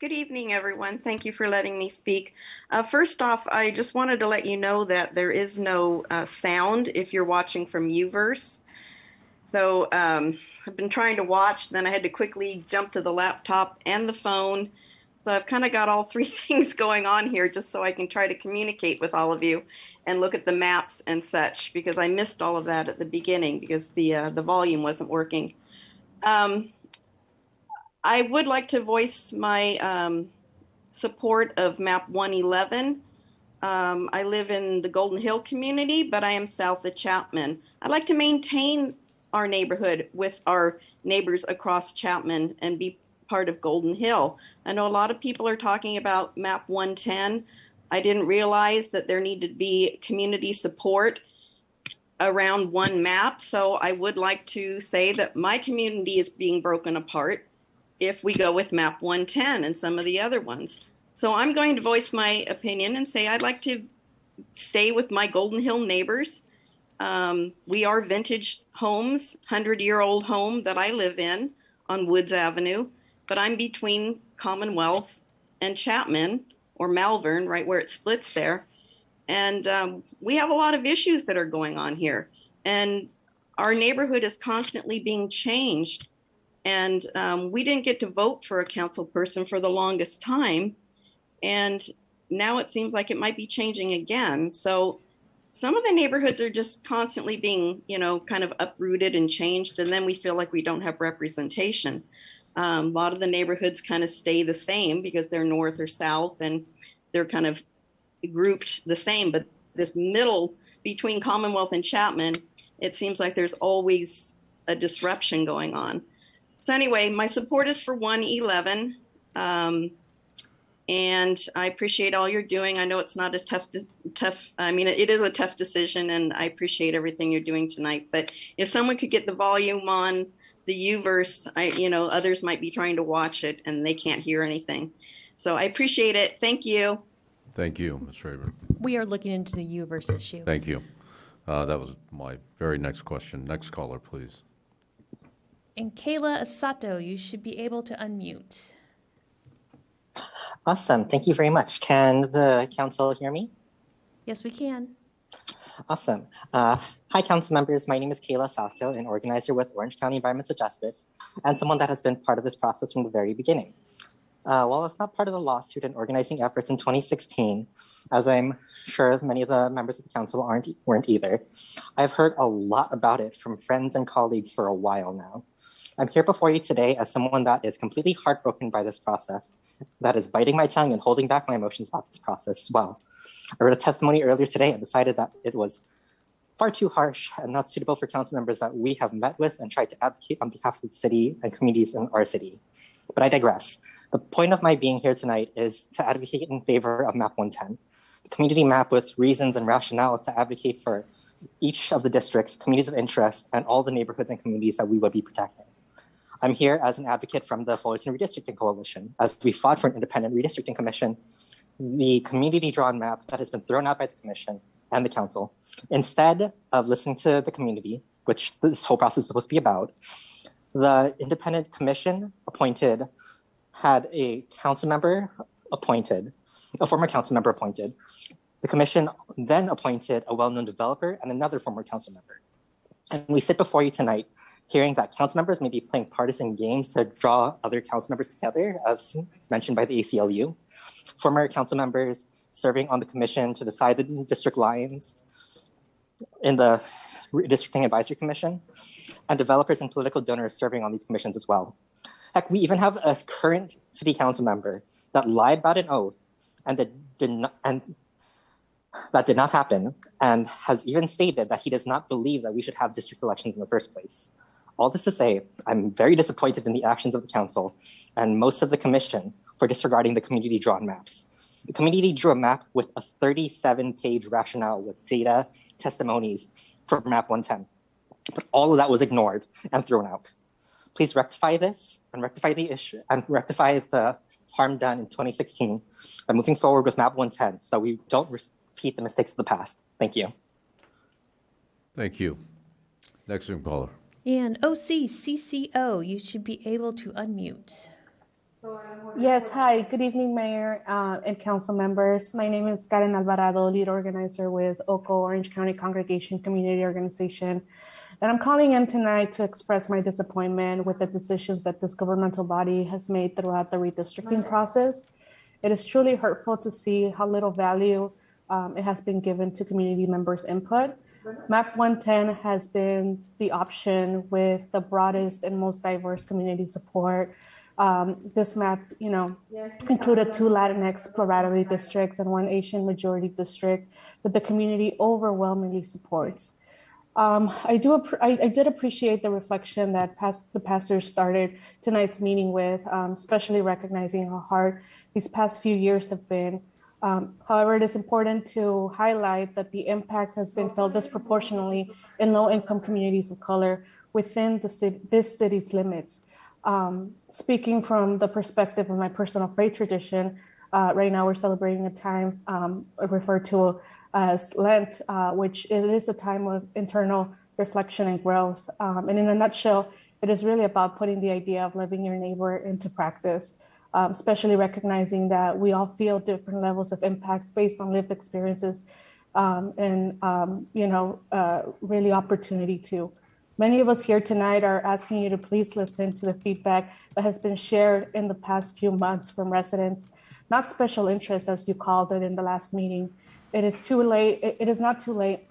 Good evening, everyone. Thank you for letting me speak. First off, I just wanted to let you know that there is no sound if you're watching from Uverse. So I've been trying to watch, then I had to quickly jump to the laptop and the phone. So I've kind of got all three things going on here just so I can try to communicate with all of you and look at the maps and such, because I missed all of that at the beginning because the volume wasn't working. I would like to voice my support of map 111. I live in the Golden Hill community, but I am south of Chapman. I'd like to maintain our neighborhood with our neighbors across Chapman and be part of Golden Hill. I know a lot of people are talking about map 110. I didn't realize that there needed to be community support around one map. So I would like to say that my community is being broken apart if we go with map 110 and some of the other ones. So I'm going to voice my opinion and say I'd like to stay with my Golden Hill neighbors. We are vintage homes, 100-year-old home that I live in on Woods Avenue, but I'm between Commonwealth and Chapman, or Malvern, right where it splits there. And we have a lot of issues that are going on here. And our neighborhood is constantly being changed. And we didn't get to vote for a council person for the longest time. And now it seems like it might be changing again. So some of the neighborhoods are just constantly being, kind of uprooted and changed. And then we feel like we don't have representation. A lot of the neighborhoods kind of stay the same because they're north or south and they're kind of grouped the same. But this middle between Commonwealth and Chapman, it seems like there's always a disruption going on. So anyway, my support is for 111. And I appreciate all you're doing. I know it's not a tough, it is a tough decision, and I appreciate everything you're doing tonight. But if someone could get the volume on the Uverse, others might be trying to watch it and they can't hear anything. So I appreciate it. Thank you. Thank you, Ms. Rayburn. We are looking into the Uverse issue. Thank you. That was my very next question. Next caller, please. And Kayla Asato, you should be able to unmute. Awesome. Thank you very much. Can the council hear me? Yes, we can. Awesome. Hi, council members. My name is Kayla Sato, an organizer with Orange County Environmental Justice, and someone that has been part of this process from the very beginning. While I was not part of the lawsuit and organizing efforts in 2016, as I'm sure many of the members of the council weren't either, I've heard a lot about it from friends and colleagues for a while now. I'm here before you today as someone that is completely heartbroken by this process, that is biting my tongue and holding back my emotions about this process as well. I read a testimony earlier today and decided that it was far too harsh and not suitable for council members that we have met with and tried to advocate on behalf of the city and communities in our city. But I digress. The point of my being here tonight is to advocate in favor of map 110, a community map with reasons and rationales to advocate for each of the districts, communities of interest, and all the neighborhoods and communities that we would be protecting. I'm here as an advocate from the Fullerton Redistricting Coalition. As we fought for an independent redistricting commission, the community-drawn map that has been thrown out by the commission and the council, instead of listening to the community, which this whole process is supposed to be about, the independent commission appointed had a council member appointed, a former council member appointed. The commission then appointed a well-known developer and another former council member. And we sit before you tonight hearing that council members may be playing partisan games to draw other council members together, as mentioned by the ACLU. Former council members serving on the commission to decide the district lines in the Redistricting Advisory Commission, and developers and political donors serving on these commissions as well. Heck, we even have a current city council member that lied about an oath and that did not happen, and has even stated that he does not believe that we should have district elections in the first place. All this to say, I'm very disappointed in the actions of the council and most of the commission for disregarding the community drawn maps. The community drew a map with a 37-page rationale with data, testimonies for map 110. But all of that was ignored and thrown out. Please rectify this and rectify the issue and rectify the harm done in 2016 by moving forward with map 110 so that we don't repeat the mistakes of the past. Thank you. Thank you. Next Zoom caller. And OCCCO, you should be able to unmute. Yes, hi. Good evening, Mayor and council members. My name is Karen Alvarado, lead organizer with OCO, Orange County Congregation Community Organization. And I'm calling in tonight to express my disappointment with the decisions that this governmental body has made throughout the redistricting process. It is truly hurtful to see how little value it has been given to community members' input. MAP 110 has been the option with the broadest and most diverse community support. This map, included 2 Latinx plurality districts and 1 Asian majority district that the community overwhelmingly supports. I did appreciate the reflection that the pastors started tonight's meeting with, especially recognizing how hard these past few years have been. However, it is important to highlight that the impact has been felt disproportionately in low-income communities of color within this city's limits. Speaking from the perspective of my personal faith tradition, right now we're celebrating a time referred to as Lent, which is a time of internal reflection and growth. And in a nutshell, it is really about putting the idea of loving your neighbor into practice, especially recognizing that we all feel different levels of impact based on lived experiences and really opportunity too. Many of us here tonight are asking you to please listen to the feedback that has been shared in the past few months from residents, not special interests, as you called it in the last meeting. It is not too late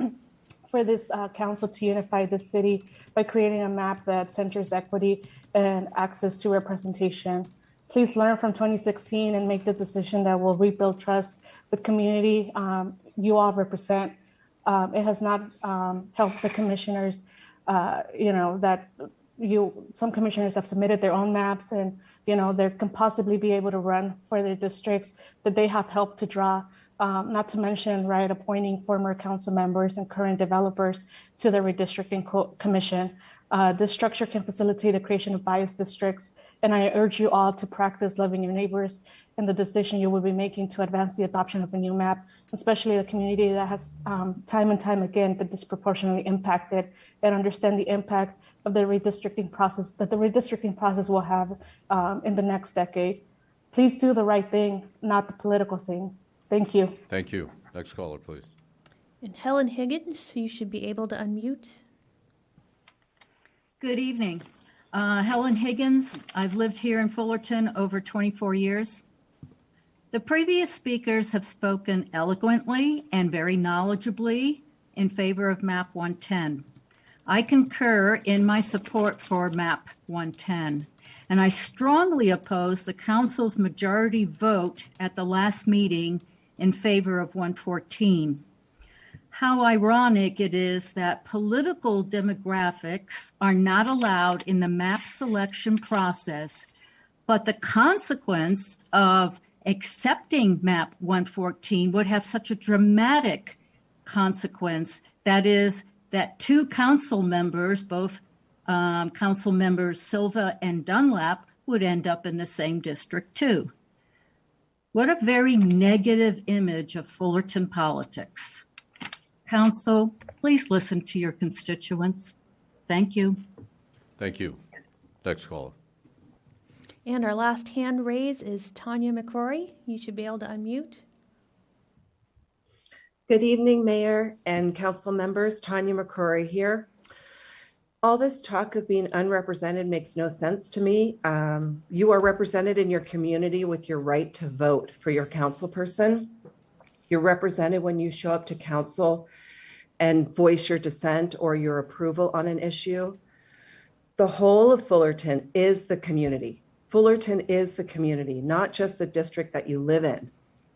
for this council to unify the city by creating a map that centers equity and access to representation. Please learn from 2016 and make the decision that will rebuild trust with community you all represent. It has not helped the commissioners. Some commissioners have submitted their own maps and, they can possibly be able to run for their districts that they have helped to draw, not to mention, appointing former council members and current developers to the Redistricting Commission. This structure can facilitate the creation of biased districts, and I urge you all to practice loving your neighbors and the decision you will be making to advance the adoption of a new map, especially the community that has time and time again been disproportionately impacted, and understand the impact of the redistricting process that the redistricting process will have in the next decade. Please do the right thing, not the political thing. Thank you. Thank you. Next caller, please. And Helen Higgins, you should be able to unmute. Good evening. Helen Higgins. I've lived here in Fullerton over 24 years. The previous speakers have spoken eloquently and very knowledgeably in favor of MAP 110. I concur in my support for MAP 110, and I strongly oppose the council's majority vote at the last meeting in favor of 114. How ironic it is that political demographics are not allowed in the map selection process, but the consequence of accepting MAP 114 would have such a dramatic consequence. That is, that 2 council members, both council members Silva and Dunlap, would end up in the same district too. What a very negative image of Fullerton politics. Council, please listen to your constituents. Thank you. Thank you. Next caller. And our last hand raise is Tanya McCrory. You should be able to unmute. Good evening, Mayor and council members. Tanya McCrory here. All this talk of being unrepresented makes no sense to me. You are represented in your community with your right to vote for your council person. You're represented when you show up to council and voice your dissent or your approval on an issue. The whole of Fullerton is the community. Fullerton is the community, not just the district that you live in.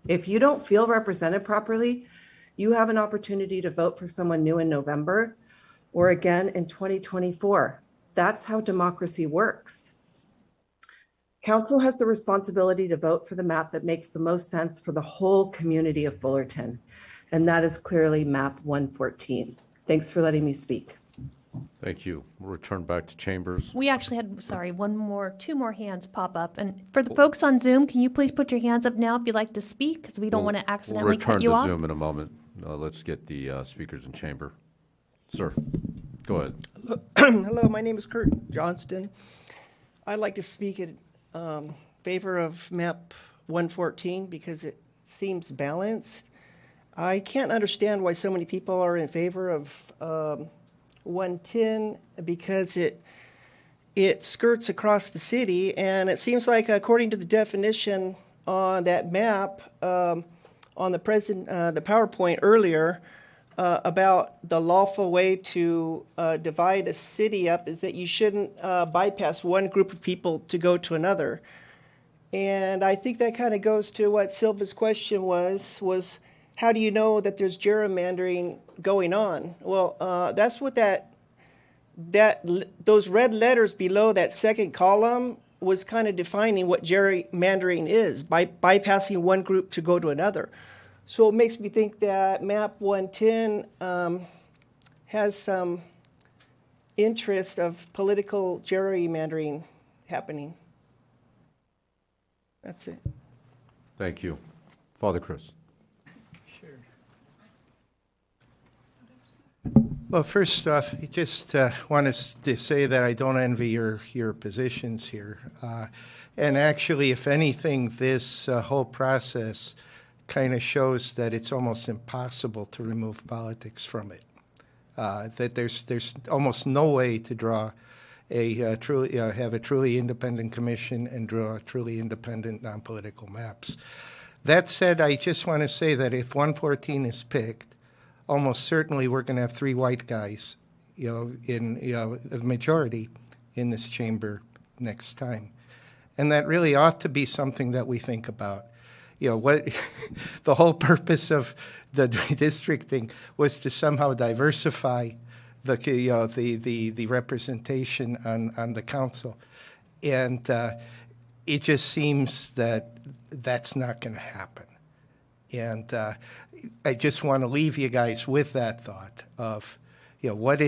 If you don't feel represented properly, you have an opportunity to vote for someone new in November or again in 2024. That's how democracy works. Council has the responsibility to vote for the map that makes the most sense for the whole community of Fullerton, and that is clearly map 114. Thanks for letting me speak. Thank you. We'll return back to chambers. We actually had, two more hands pop up. And for the folks on Zoom, can you please put your hands up now if you'd like to speak? Because we don't want to accidentally cut you off. We'll return to Zoom in a moment. Let's get the speakers in chamber. Sir, go ahead. Hello, my name is Kurt Johnston. I'd like to speak in favor of map 114 because it seems balanced. I can't understand why so many people are in favor of 110 because it skirts across the city, and it seems like according to the definition on that map on the PowerPoint earlier, about the lawful way to divide a city up is that you shouldn't bypass one group of people to go to another. And I think that kind of goes to what Silva's question was how do you know that there's gerrymandering going on? Well, that's what those red letters below that second column was kind of defining what gerrymandering is, by bypassing one group to go to another. So it makes me think that map 110 has some interest of political gerrymandering happening. That's it. Thank you. Father Chris. Well, first off, I just want to say that I don't envy your positions here. And actually, if anything, this whole process kind of shows that it's almost impossible to remove politics from it. That there's almost no way to draw a truly have a truly independent commission and draw truly independent non-political maps. That said, I just want to say that if 114 is picked, almost certainly we're going to have 3 white guys, in the majority in this chamber next time, and that really ought to be something that we think about. What the whole purpose of the redistricting was to somehow diversify the representation on the council, and it just seems that that's not going to happen. And I just want to leave you guys with that thought of, what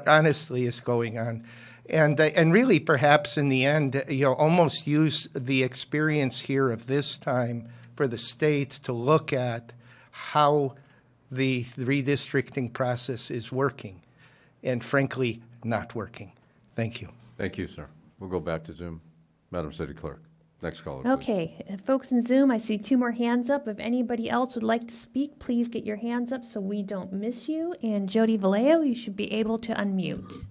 honestly is going on. And really, perhaps in the end, almost use the experience here of this time for the state to look at how the redistricting process is working and, frankly, not working. Thank you. Thank you, sir. We'll go back to Zoom. Madam City Clerk, next caller, please. Okay, folks in Zoom, I see 2 more hands up. If anybody else would like to speak, please get your hands up so we don't miss you. And Jody Vallejo, you should be able to unmute.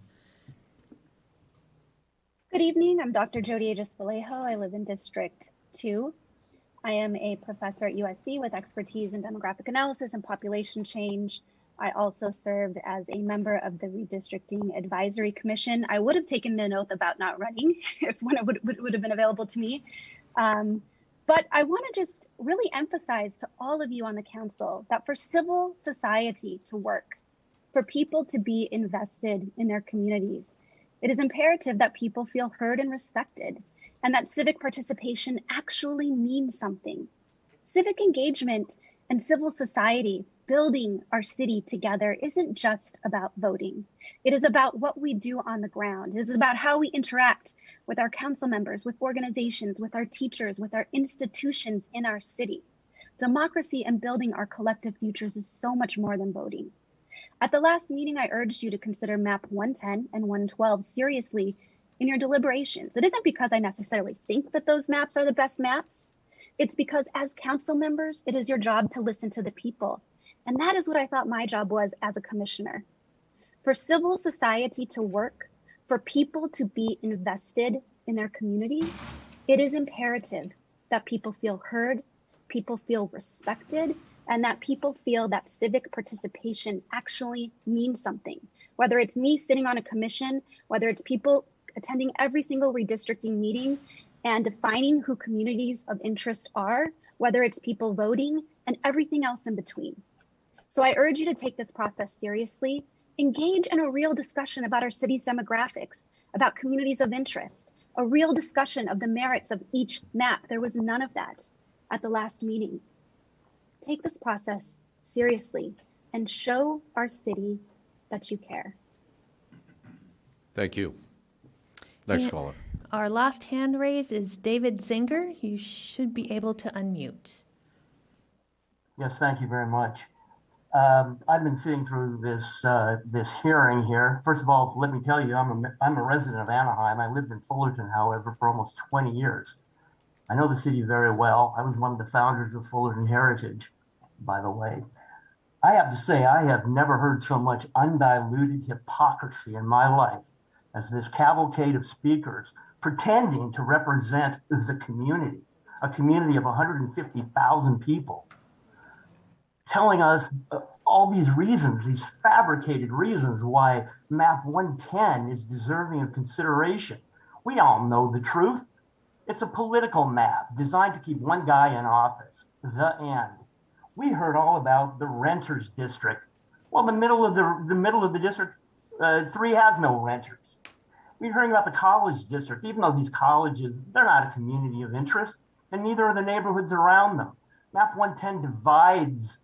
Good evening. I'm Dr. Jody Aegis Vallejo. I live in District 2. I am a professor at USC with expertise in demographic analysis and population change. I also served as a member of the Redistricting Advisory Commission. I would have taken an oath about not running if when it would have been available to me. But I want to just really emphasize to all of you on the council that for civil society to work, for people to be invested in their communities, it is imperative that people feel heard and respected, and that civic participation actually means something. Civic engagement and civil society building our city together isn't just about voting. It is about what we do on the ground. It is about how we interact with our council members, with organizations, with our teachers, with our institutions in our city. Democracy and building our collective futures is so much more than voting. At the last meeting, I urged you to consider map 110 and 112 seriously in your deliberations. It isn't because I necessarily think that those maps are the best maps. It's because as council members, it is your job to listen to the people. And that is what I thought my job was as a commissioner. For civil society to work, for people to be invested in their communities, it is imperative that people feel heard, people feel respected, and that people feel that civic participation actually means something. Whether it's me sitting on a commission, whether it's people attending every single redistricting meeting and defining who communities of interest are, whether it's people voting and everything else in between. So I urge you to take this process seriously, engage in a real discussion about our city's demographics, about communities of interest, a real discussion of the merits of each map. There was none of that at the last meeting. Take this process seriously and show our city that you care. Thank you. Next caller. Our last hand raise is David Zinger. You should be able to unmute. Yes, thank you very much. I've been sitting through this hearing here. First of all, let me tell you, I'm a resident of Anaheim. I lived in Fullerton, however, for almost 20 years. I know the city very well. I was one of the founders of Fullerton Heritage, by the way. I have to say, I have never heard so much undiluted hypocrisy in my life as this cavalcade of speakers pretending to represent the community, a community of 150,000 people, telling us all these reasons, these fabricated reasons why map 110 is deserving of consideration. We all know the truth. It's a political map designed to keep one guy in office, the end. We heard all about the renters district. Well, the middle of the district, 3 has no renters. We're hearing about the college district, even though these colleges, they're not a community of interest, and neither are the neighborhoods around them. Map 110 divides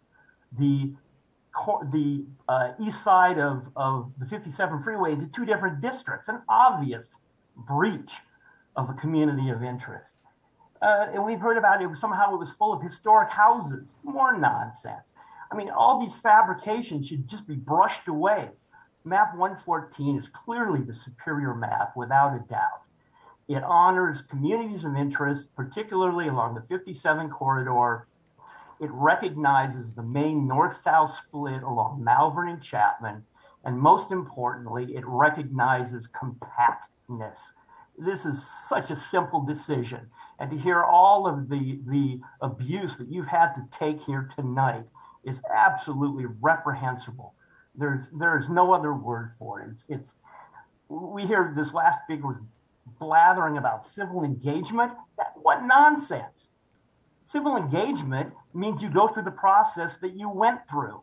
the east side of the 57 freeway into 2 different districts, an obvious breach of a community of interest. And we've heard about it, somehow it was full of historic houses. More nonsense. I mean, all these fabrications should just be brushed away. Map 114 is clearly the superior map, without a doubt. It honors communities of interest, particularly along the 57 corridor. It recognizes the main north-south split along Malvern and Chapman. And most importantly, it recognizes compactness. This is such a simple decision. And to hear all of the abuse that you've had to take here tonight is absolutely reprehensible. There's no other word for it. We hear this last speaker was blathering about civil engagement. What nonsense. Civil engagement means you go through the process that you went through.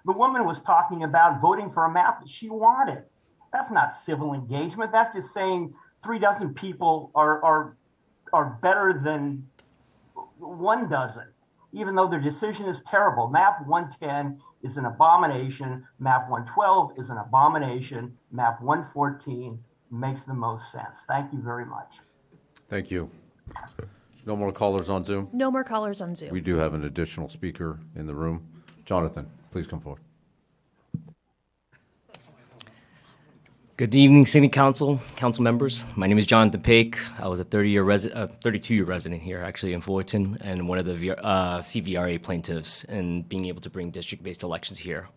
The woman was talking about voting for a map that she wanted. That's not civil engagement. That's just saying 3 dozen people are better than 1 dozen, even though their decision is terrible. Map 110 is an abomination. Map 112 is an abomination. Map 114 makes the most sense. Thank you very much. Thank you. No more callers on Zoom? No more callers on Zoom. We do have an additional speaker in the room. Jonathan, please come forward. Good evening, City Council, council members. My name is Jonathan Paik. I was a 32-year resident here, actually, in Fullerton, and one of the CVRA plaintiffs in being able to bring district-based elections here.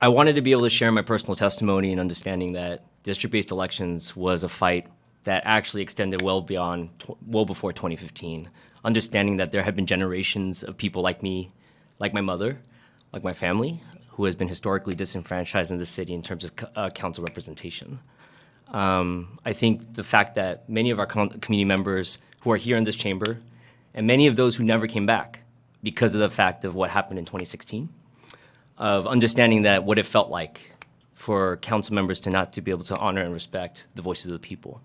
I wanted to be able to share my personal testimony and understanding that district-based elections was a fight that actually extended well before 2015. Understanding that there have been generations of people like me, like my mother, like my family, who has been historically disenfranchised in the city in terms of council representation. I think the fact that many of our community members who are here in this chamber, and many of those who never came back because of the fact of what happened in 2016, of understanding that what it felt like for council members to not to be able to honor and respect the voices of the people.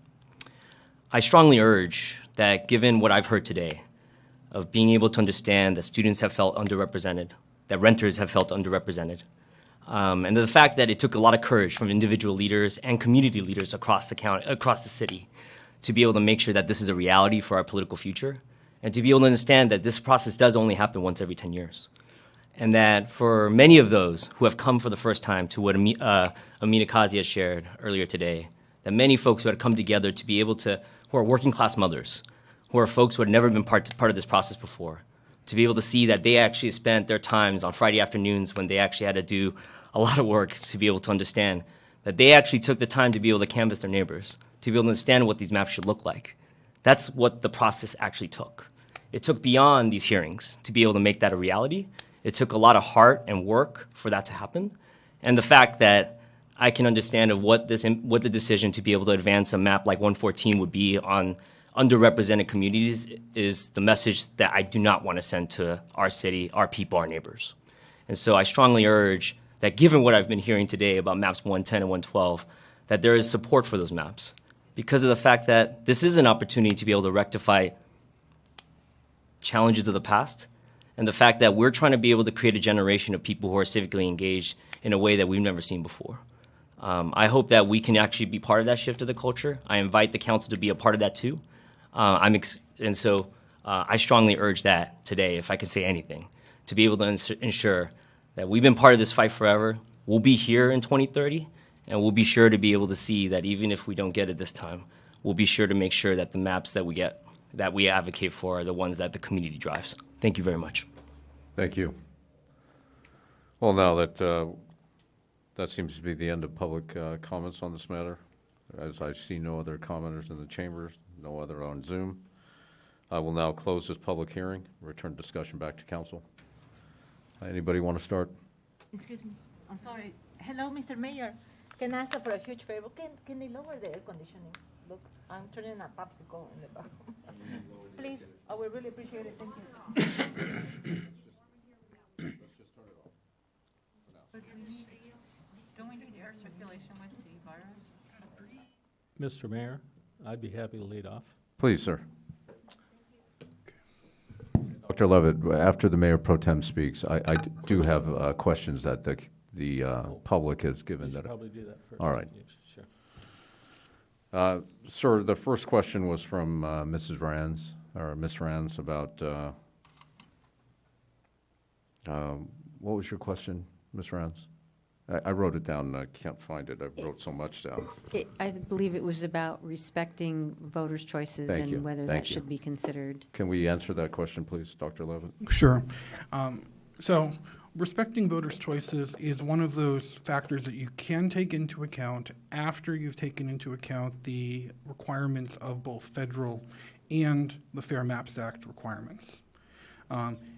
I strongly urge that, given what I've heard today, of being able to understand that students have felt underrepresented, that renters have felt underrepresented, and the fact that it took a lot of courage from individual leaders and community leaders across the county, across the city, to be able to make sure that this is a reality for our political future, and to be able to understand that this process does only happen once every 10 years. And that for many of those who have come for the first time, to what Amina Kazi has shared earlier today, that many folks who had come together to be able to, who are working class mothers, who are folks who had never been part of this process before, to be able to see that they actually spent their times on Friday afternoons when they actually had to do a lot of work to be able to understand that they actually took the time to be able to canvass their neighbors, to be able to understand what these maps should look like. That's what the process actually took. It took beyond these hearings to be able to make that a reality. It took a lot of heart and work for that to happen. And the fact that I can understand of what the decision to be able to advance a map like 114 would be on underrepresented communities is the message that I do not want to send to our city, our people, our neighbors. And so I strongly urge that, given what I've been hearing today about maps 110 and 112, that there is support for those maps because of the fact that this is an opportunity to be able to rectify challenges of the past, and the fact that we're trying to be able to create a generation of people who are civically engaged in a way that we've never seen before. I hope that we can actually be part of that shift of the culture. I invite the council to be a part of that too. And so I strongly urge that today, if I can say anything, to be able to ensure that we've been part of this fight forever. We'll be here in 2030, and we'll be sure to be able to see that even if we don't get it this time, we'll be sure to make sure that the maps that we get, that we advocate for, are the ones that the community drives. Thank you very much. Thank you. Well, now that seems to be the end of public comments on this matter. As I see no other commenters in the chambers, no other on Zoom, I will now close this public hearing, return discussion back to council. Anybody want to start? Excuse me, I'm sorry. Hello, Mr. Mayor. Can I ask for a huge favor? Can they lower the air conditioning? Look, I'm turning a popsicle in the back. Please, I would really appreciate it. Thank you. Don't we need air circulation with the virus? Mr. Mayor, I'd be happy to lead off. Please, sir. Dr. Levitt, after the Mayor Pro Tem speaks, I do have questions that the public has given. You should that. probably do that first. All right. Yeah, sure. Sir, the first question was from Mrs. Rands, or Miss Rands, about, what was your question, Miss Rands? I wrote it down, and I can't find it. I wrote so much down. I believe it was about respecting voters' choices Thank you. and whether Thank that you. should be considered. Can we answer that question, please, Dr. Levitt? Sure. So respecting voters' choices is one of those factors that you can take into account after you've taken into account the requirements of both federal and the Fair Maps Act requirements.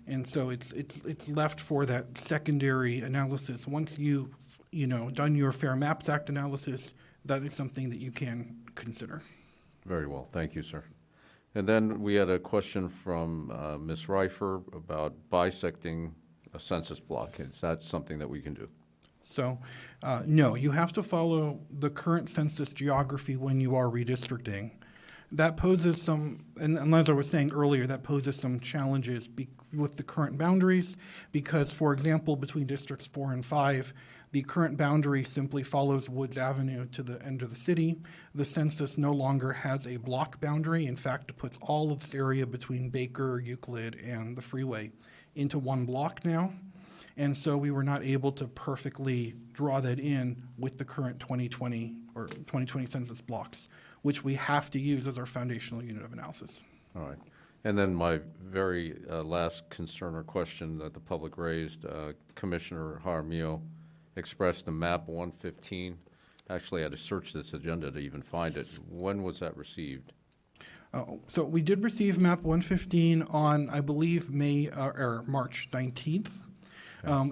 And so it's left for that secondary analysis. Once you've done your Fair Maps Act analysis, that is something that you can consider. Very well. Thank you, sir. And then we had a question from Ms. Reifer about bisecting a census block. Is that something that we can do? So, no, you have to follow the current census geography when you are redistricting. That poses some, and as I was saying earlier, that poses some challenges with the current boundaries because, for example, between districts 4 and 5, the current boundary simply follows Woods Avenue to the end of the city. The census no longer has a block boundary. In fact, it puts all of this area between Baker, Euclid, and the freeway into one block now. And so we were not able to perfectly draw that in with the current 2020 or 2020 census blocks, which we have to use as our foundational unit of analysis. All right. And then my very last concern or question that the public raised, Commissioner Jaramillo expressed the map 115. Actually, I had to search this agenda to even find it. When was that received? So we did receive map 115 on, I believe, March 19th.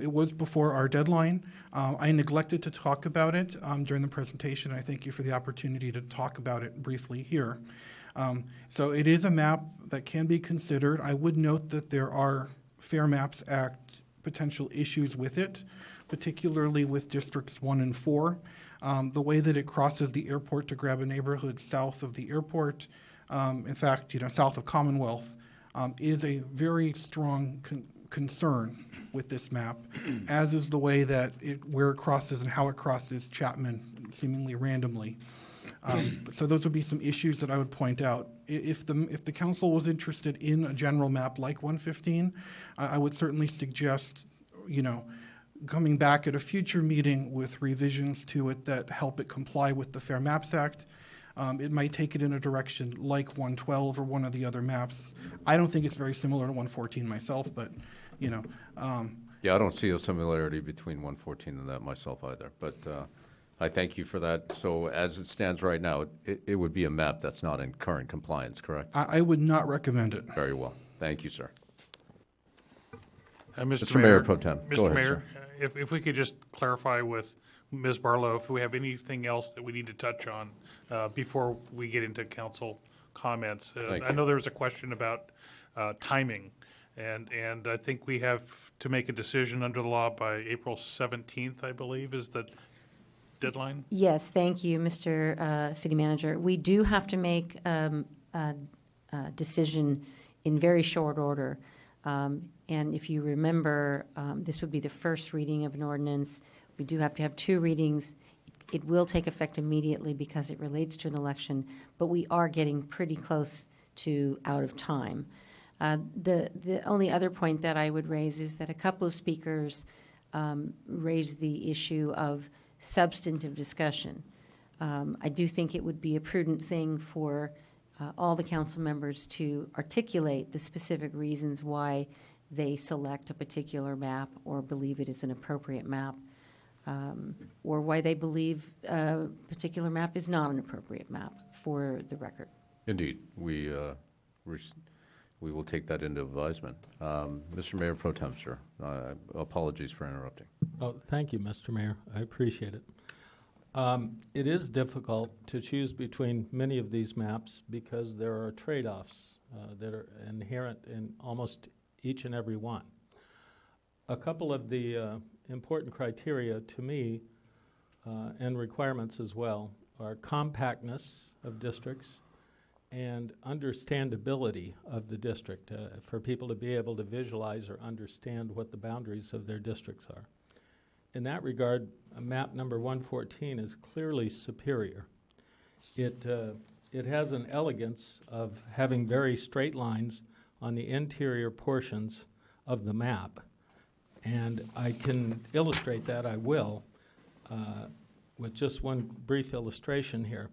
It was before our deadline. I neglected to talk about it during the presentation. I thank you for the opportunity to talk about it briefly here. So it is a map that can be considered. I would note that there are Fair Maps Act potential issues with it, particularly with districts 1 and 4. The way that it crosses the airport to grab a neighborhood south of the airport, in fact, south of Commonwealth, is a very strong concern with this map, as is the way that where it crosses and how it crosses Chapman, seemingly randomly. So those would be some issues that I would point out. If the council was interested in a general map like 115, I would certainly suggest, coming back at a future meeting with revisions to it that help it comply with the Fair Maps Act. It might take it in a direction like 112 or one of the other maps. I don't think it's very similar to 114 myself, but Yeah, I don't see a similarity between 114 and that myself either, but I thank you for that. So as it stands right now, it would be a map that's not in current compliance, correct? I would not recommend it. Very well. Thank you, sir. Mr. Mayor Pro Tem. Go Mr. ahead, Mayor, sir. if we could just clarify with Ms. Barlow, if we have anything else that we need to touch on before we get into council comments. Thank I you. know there was a question about timing, and I think we have to make a decision under the law by April 17th, I believe, is the deadline? Yes, thank you, Mr. City Manager. We do have to make a decision in very short order. And if you remember, this would be the first reading of an ordinance. We do have to have 2 readings. It will take effect immediately because it relates to an election, but we are getting pretty close to out of time. The only other point that I would raise is that a couple of speakers raise the issue of substantive discussion. I do think it would be a prudent thing for all the council members to articulate the specific reasons why they select a particular map or believe it is an appropriate map, or why they believe a particular map is not an appropriate map for the record. Indeed, we will take that into advisement. Mr. Mayor Pro Tem, sir, apologies for interrupting. Oh, thank you, Mr. Mayor. I appreciate it. It is difficult to choose between many of these maps because there are trade-offs that are inherent in almost each and every one. A couple of the important criteria to me and requirements as well are compactness of districts and understandability of the district for people to be able to visualize or understand what the boundaries of their districts are. In that regard, map number 114 is clearly superior. It has an elegance of having very straight lines on the interior portions of the map. And I can illustrate that, I will, with just one brief illustration here.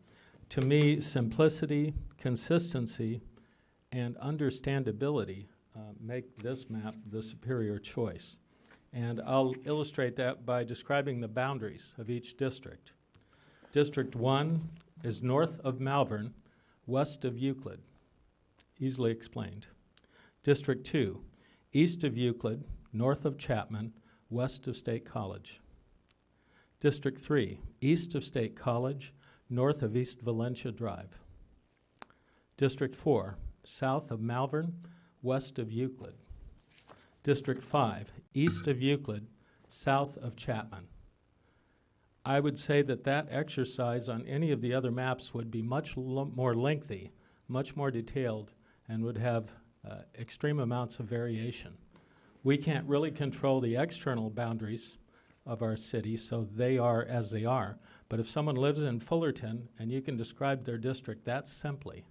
To me, simplicity, consistency, and understandability make this map the superior choice. And I'll illustrate that by describing the boundaries of each district. District 1 is north of Malvern, west of Euclid. Easily explained. District 2, east of Euclid, north of Chapman, west of State College. District 3, east of State College, north of East Valencia Drive. District 4, south of Malvern, west of Euclid. District 5, east of Euclid, south of Chapman. I would say that that exercise on any of the other maps would be much more lengthy, much more detailed, and would have extreme amounts of variation. We can't really control the external boundaries of our city, so they are as they are. But if someone lives in Fullerton and you can describe their district that simply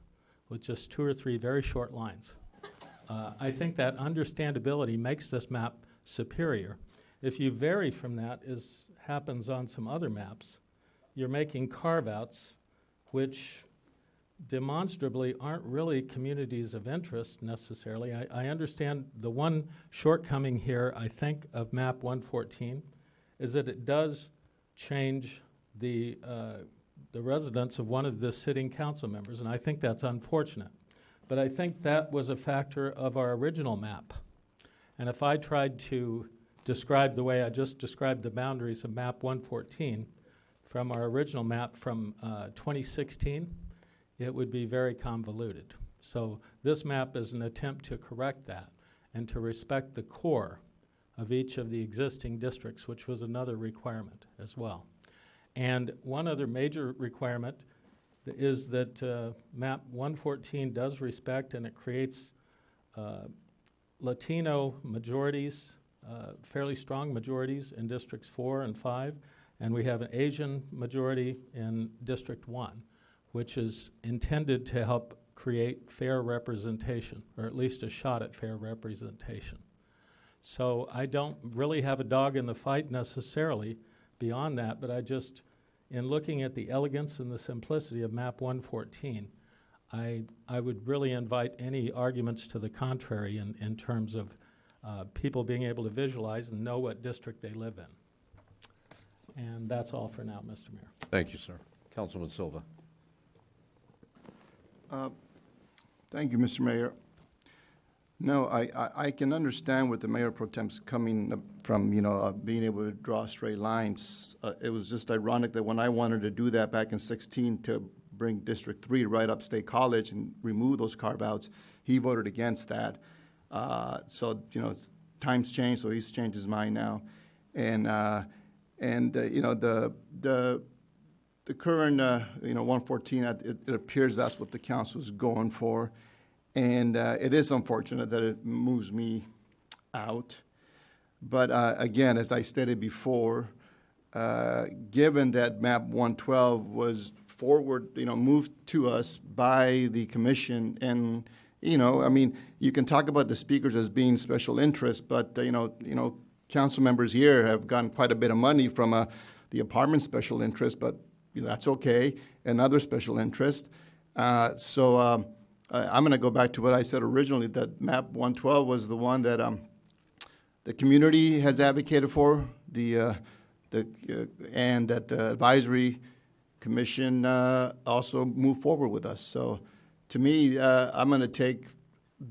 with just 2 or 3 very short lines, I think that understandability makes this map superior. If you vary from that, as happens on some other maps, you're making carve-outs which demonstrably aren't really communities of interest necessarily. I understand the one shortcoming here, I think, of map 114 is that it does change the residence of one of the sitting council members, and I think that's unfortunate. But I think that was a factor of our original map. And if I tried to describe the way I just described the boundaries of map 114 from our original map from 2016, it would be very convoluted. So this map is an attempt to correct that and to respect the core of each of the existing districts, which was another requirement as well. And one other major requirement is that map 114 does respect and it creates Latino majorities, fairly strong majorities in districts 4 and 5, and we have an Asian majority in District 1, which is intended to help create fair representation, or at least a shot at fair representation. So I don't really have a dog in the fight necessarily beyond that, but I just, in looking at the elegance and the simplicity of map 114, I would really invite any arguments to the contrary in terms of people being able to visualize and know what district they live in. And that's all for now, Mr. Mayor. Thank you, sir. Councilman Silva. Thank you, Mr. Mayor. No, I can understand where the Mayor Pro Tem's coming from, being able to draw straight lines. It was just ironic that when I wanted to do that back in 16 to bring District 3 right up State College and remove those carve-outs, he voted against that. So, times change, so he's changed his mind now. And the current, 114, it appears that's what the council is going for. And it is unfortunate that it moves me out. But again, as I stated before, given that map 112 was moved to us by the commission, and you can talk about the speakers as being special interest, but council members here have gotten quite a bit of money from the apartment special interest, but that's okay, and other special interest. So I'm going to go back to what I said originally, that map 112 was the one that the community has advocated for, and that the advisory commission also moved forward with us. So to me, I'm going to take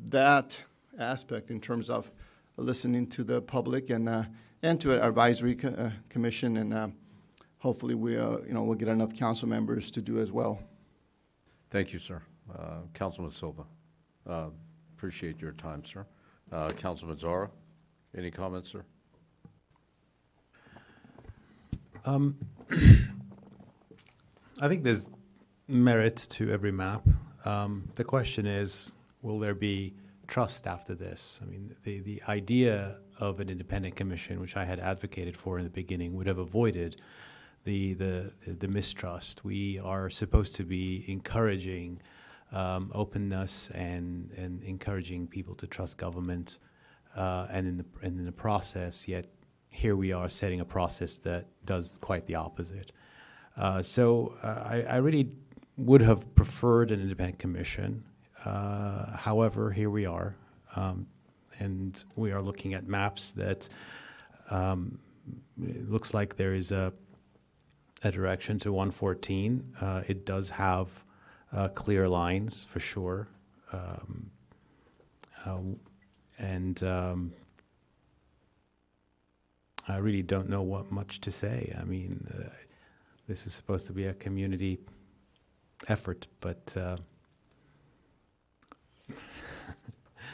that aspect in terms of listening to the public and to our advisory commission, and hopefully we'll get enough council members to do as well. Thank you, sir. Councilman Silva, appreciate your time, sir. Councilman Zara, any comments, sir? I think there's merit to every map. The question is, will there be trust after this? I mean, the idea of an independent commission, which I had advocated for in the beginning, would have avoided the mistrust. We are supposed to be encouraging openness and encouraging people to trust government, and in the process, yet here we are setting a process that does quite the opposite. So I really would have preferred an independent commission. However, here we are, and we are looking at maps that it looks like there is a direction to 114. It does have clear lines for sure, and I really don't know what much to say. I mean, this is supposed to be a community effort, but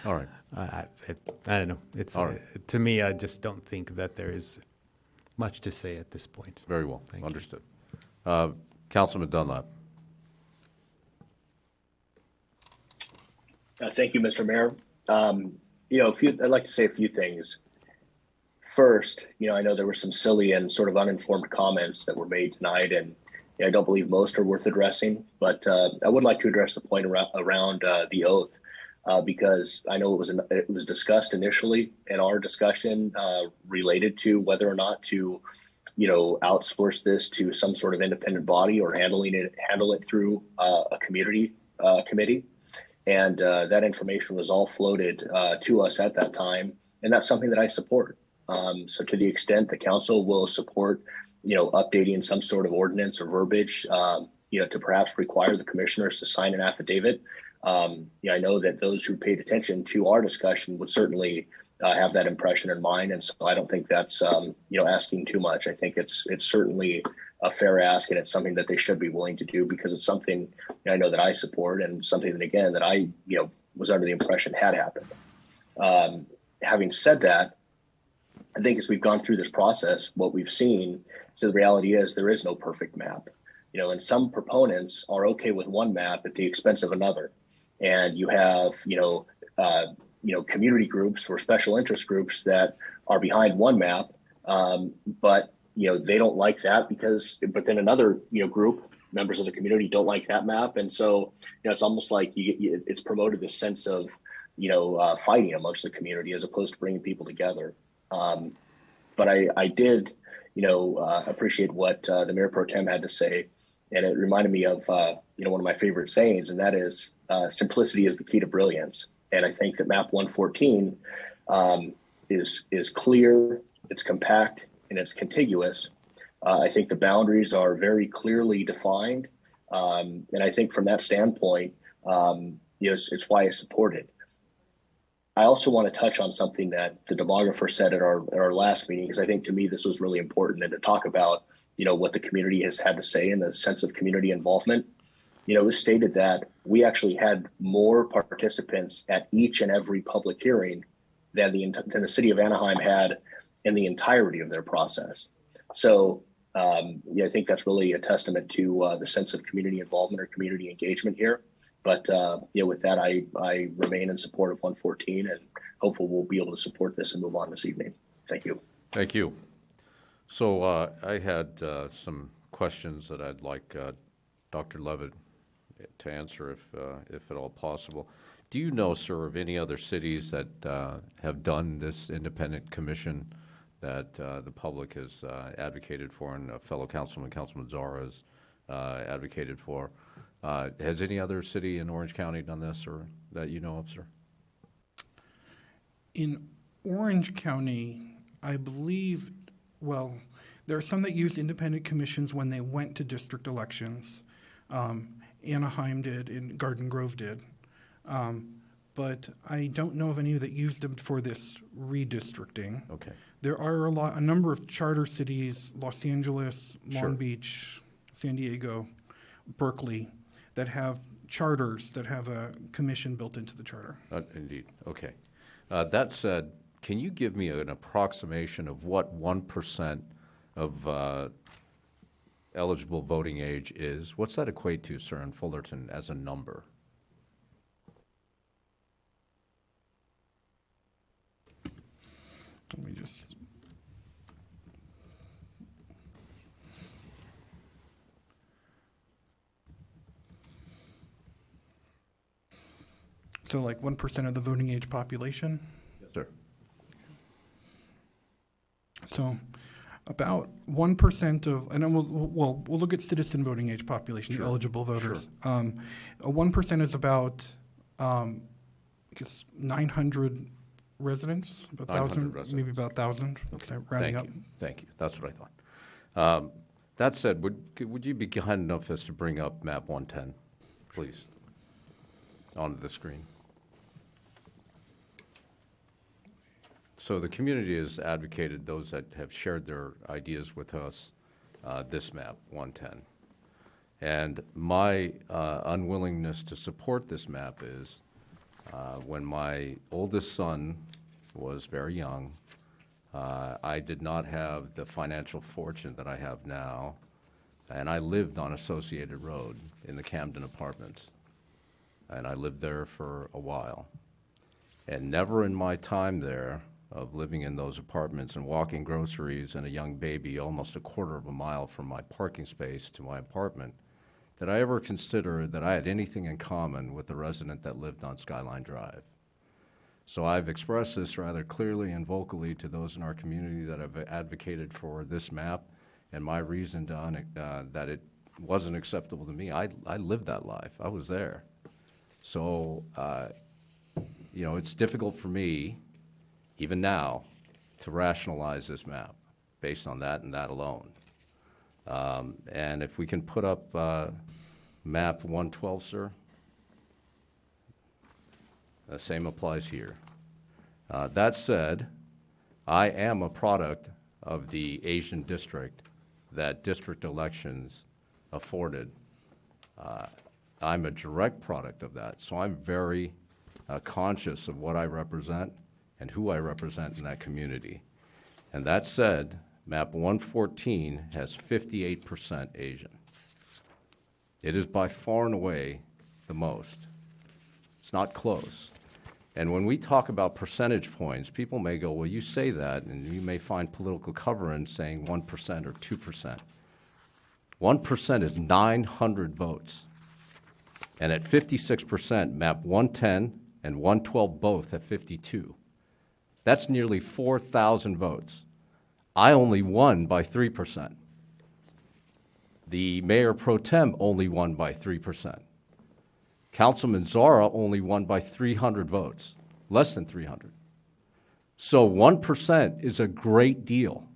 all right. I don't know. It's all right. To me, I just don't think that there is much to say at this point. Very well. Thank Understood. Councilman Dunlap. Thank you, Mr. Mayor. I'd like to say a few things. First, I know there were some silly and sort of uninformed comments that were made tonight, and I don't believe most are worth addressing, but I would like to address the point around the oath, because I know it was discussed initially in our discussion related to whether or not to, outsource this to some sort of independent body or handle it through a community committee. And that information was all floated to us at that time, and that's something that I support. So to the extent the council will support, updating some sort of ordinance or verbiage, to perhaps require the commissioners to sign an affidavit. I know that those who paid attention to our discussion would certainly have that impression in mind. And so I don't think that's, asking too much. I think it's certainly a fair ask, and it's something that they should be willing to do, because it's something I know that I support, and something that, again, that I, was under the impression had happened. Having said that, I think as we've gone through this process, what we've seen, so the reality is there is no perfect map, and some proponents are okay with one map at the expense of another. And you have, community groups or special interest groups that are behind one map, but, they don't like that but then another, group, members of the community don't like that map. And so, it's almost like it's promoted this sense of, fighting amongst the community as opposed to bringing people together. But I did, appreciate what the Mayor Pro Tem had to say. And it reminded me of, one of my favorite sayings, and that is simplicity is the key to brilliance. And I think that map 114 is clear, it's compact, and it's contiguous. I think the boundaries are very clearly defined. And I think from that standpoint, it's why I support it. I also want to touch on something that the demographer said at our last meeting, because I think to me this was really important, and to talk about, what the community has had to say in the sense of community involvement. It was stated that we actually had more participants at each and every public hearing than the city of Anaheim had in the entirety of their process. So I think that's really a testament to the sense of community involvement or community engagement here. But with that, I remain in support of 114, and hopefully we'll be able to support this and move on this evening. Thank you. Thank you. So I had some questions that I'd like Dr. Levitt to answer, if at all possible. Do you know, sir, of any other cities that have done this independent commission that the public has advocated for, and fellow Councilman Zara has advocated for. Has any other city in Orange County done this, or that you know of, sir? In Orange County, I believe, well, there are some that used independent commissions when they went to district elections. Anaheim did, and Garden Grove did. But I don't know of any that used them for this redistricting. Okay. There are a number of charter cities, Los Angeles, Long Sure. Beach, San Diego, Berkeley, that have charters that have a commission built into the charter. Indeed. Okay. That said, can you give me an approximation of what 1% of eligible voting age is? What's that equate to, sir, in Fullerton as a number? Let me just. So like 1% of the voting age population? Yes, sir. So about 1% of, and then we'll look at citizen voting age population, Sure. eligible voters. Sure. 1% is about, I guess, 900 residents, about 900 1,000, maybe residents. about 1,000, rounding up. Thank you. That's what I thought. That said, would you be kind enough as to bring up map 110, please, onto the screen? So the community has advocated, those that have shared their ideas with us, this map, 110. And my unwillingness to support this map is when my oldest son was very young, I did not have the financial fortune that I have now, and I lived on Associated Road in the Camden Apartments. And I lived there for a while. And never in my time there of living in those apartments and walking groceries and a young baby almost a quarter of a mile from my parking space to my apartment, did I ever consider that I had anything in common with the resident that lived on Skyline Drive. So I've expressed this rather clearly and vocally to those in our community that have advocated for this map, and my reason that it wasn't acceptable to me. I lived that life. I was there. So, it's difficult for me, even now, to rationalize this map based on that and that alone. And if we can put up map 112, sir. The same applies here. That said, I am a product of the Asian district that district elections afforded. I'm a direct product of that, so I'm very conscious of what I represent and who I represent in that community. And that said, map 114 has 58% Asian. It is by far and away the most. It's not close. And when we talk about percentage points, people may go, well, you say that, and you may find political cover in saying 1% or 2%. 1% is 900 votes. And at 56%, map 110 and 112 both have 52. That's nearly 4,000 votes. I only won by 3%. The mayor pro tem only won by 3%. Councilman Zara only won by 300 votes, less than 300. So 1% is a great deal,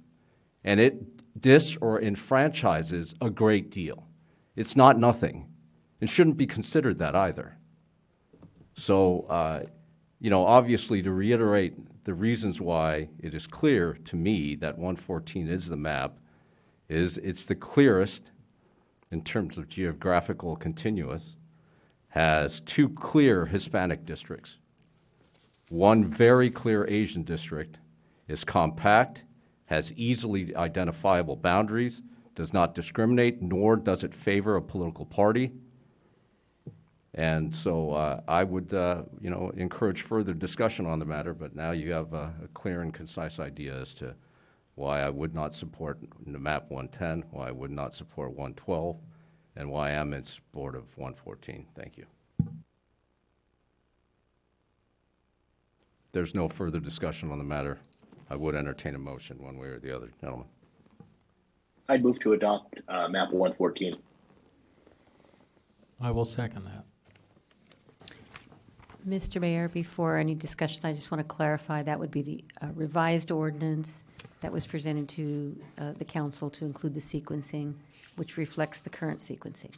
and it enfranchises a great deal. It's not nothing. It shouldn't be considered that either. So, obviously, to reiterate the reasons why it is clear to me that 114 is the map, is it's the clearest in terms of geographical continuous, has two clear Hispanic districts, one very clear Asian district, is compact, has easily identifiable boundaries, does not discriminate, nor does it favor a political party. And so I would, encourage further discussion on the matter, but now you have a clear and concise idea as to why I would not support map 110, why I would not support 112, and why I'm in support of 114. Thank you. There's no further discussion on the matter. I would entertain a motion one way or the other, gentlemen. I'd move to adopt map 114. I will second that. Mr. Mayor, before any discussion, I just want to clarify that would be the revised ordinance that was presented to the council to include the sequencing, which reflects the current sequencing.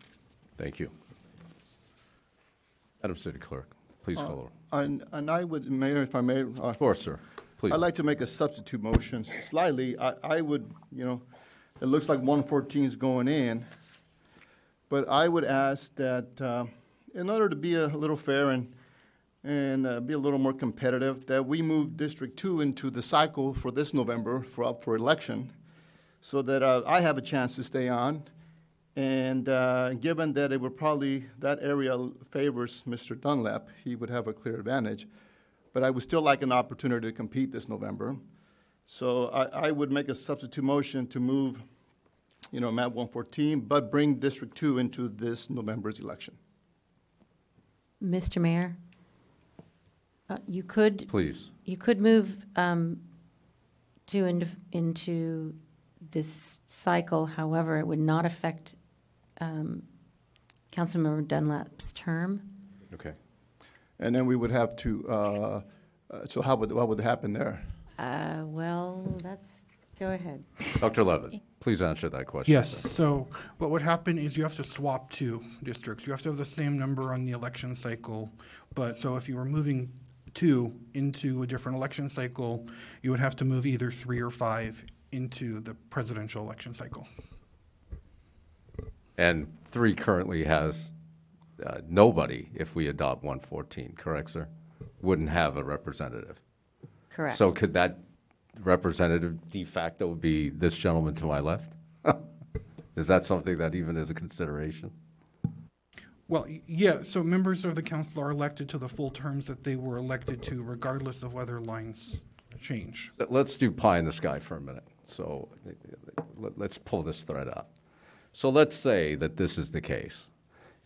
Thank you. Madam City Clerk, please call the roll. And I would, Mayor, if I may. Of course, sir. Please. I'd like to make a substitute motion slightly. I would, it looks like 114 is going in, but I would ask that in order to be a little fair and be a little more competitive, that we move District 2 into the cycle for this November for election, so that I have a chance to stay on. And given that it would probably, that area favors Mr. Dunlap, he would have a clear advantage. But I would still like an opportunity to compete this November. So I would make a substitute motion to move, map 114, but bring District 2 into this November's election. Mr. Mayor, you could. Please. You could move into this cycle. However, it would not affect Councilmember Dunlap's term. Okay. And then we would have to, so what would happen there? Well, go ahead. Dr. Levitt, please answer that question. Yes, sir. so what would happen is you have to swap two districts. You have to have the same number on the election cycle, but so if you were moving 2 into a different election cycle, you would have to move either 3 or 5 into the presidential election cycle. And 3 currently has nobody if we adopt 114, correct, sir? Wouldn't have a representative. Correct. So could that representative de facto be this gentleman to my left? Is that something that even is a consideration? Well, yeah, so members of the council are elected to the full terms that they were elected to, regardless of whether lines change. Let's do pie in the sky for a minute. So let's pull this thread out. So let's say that this is the case,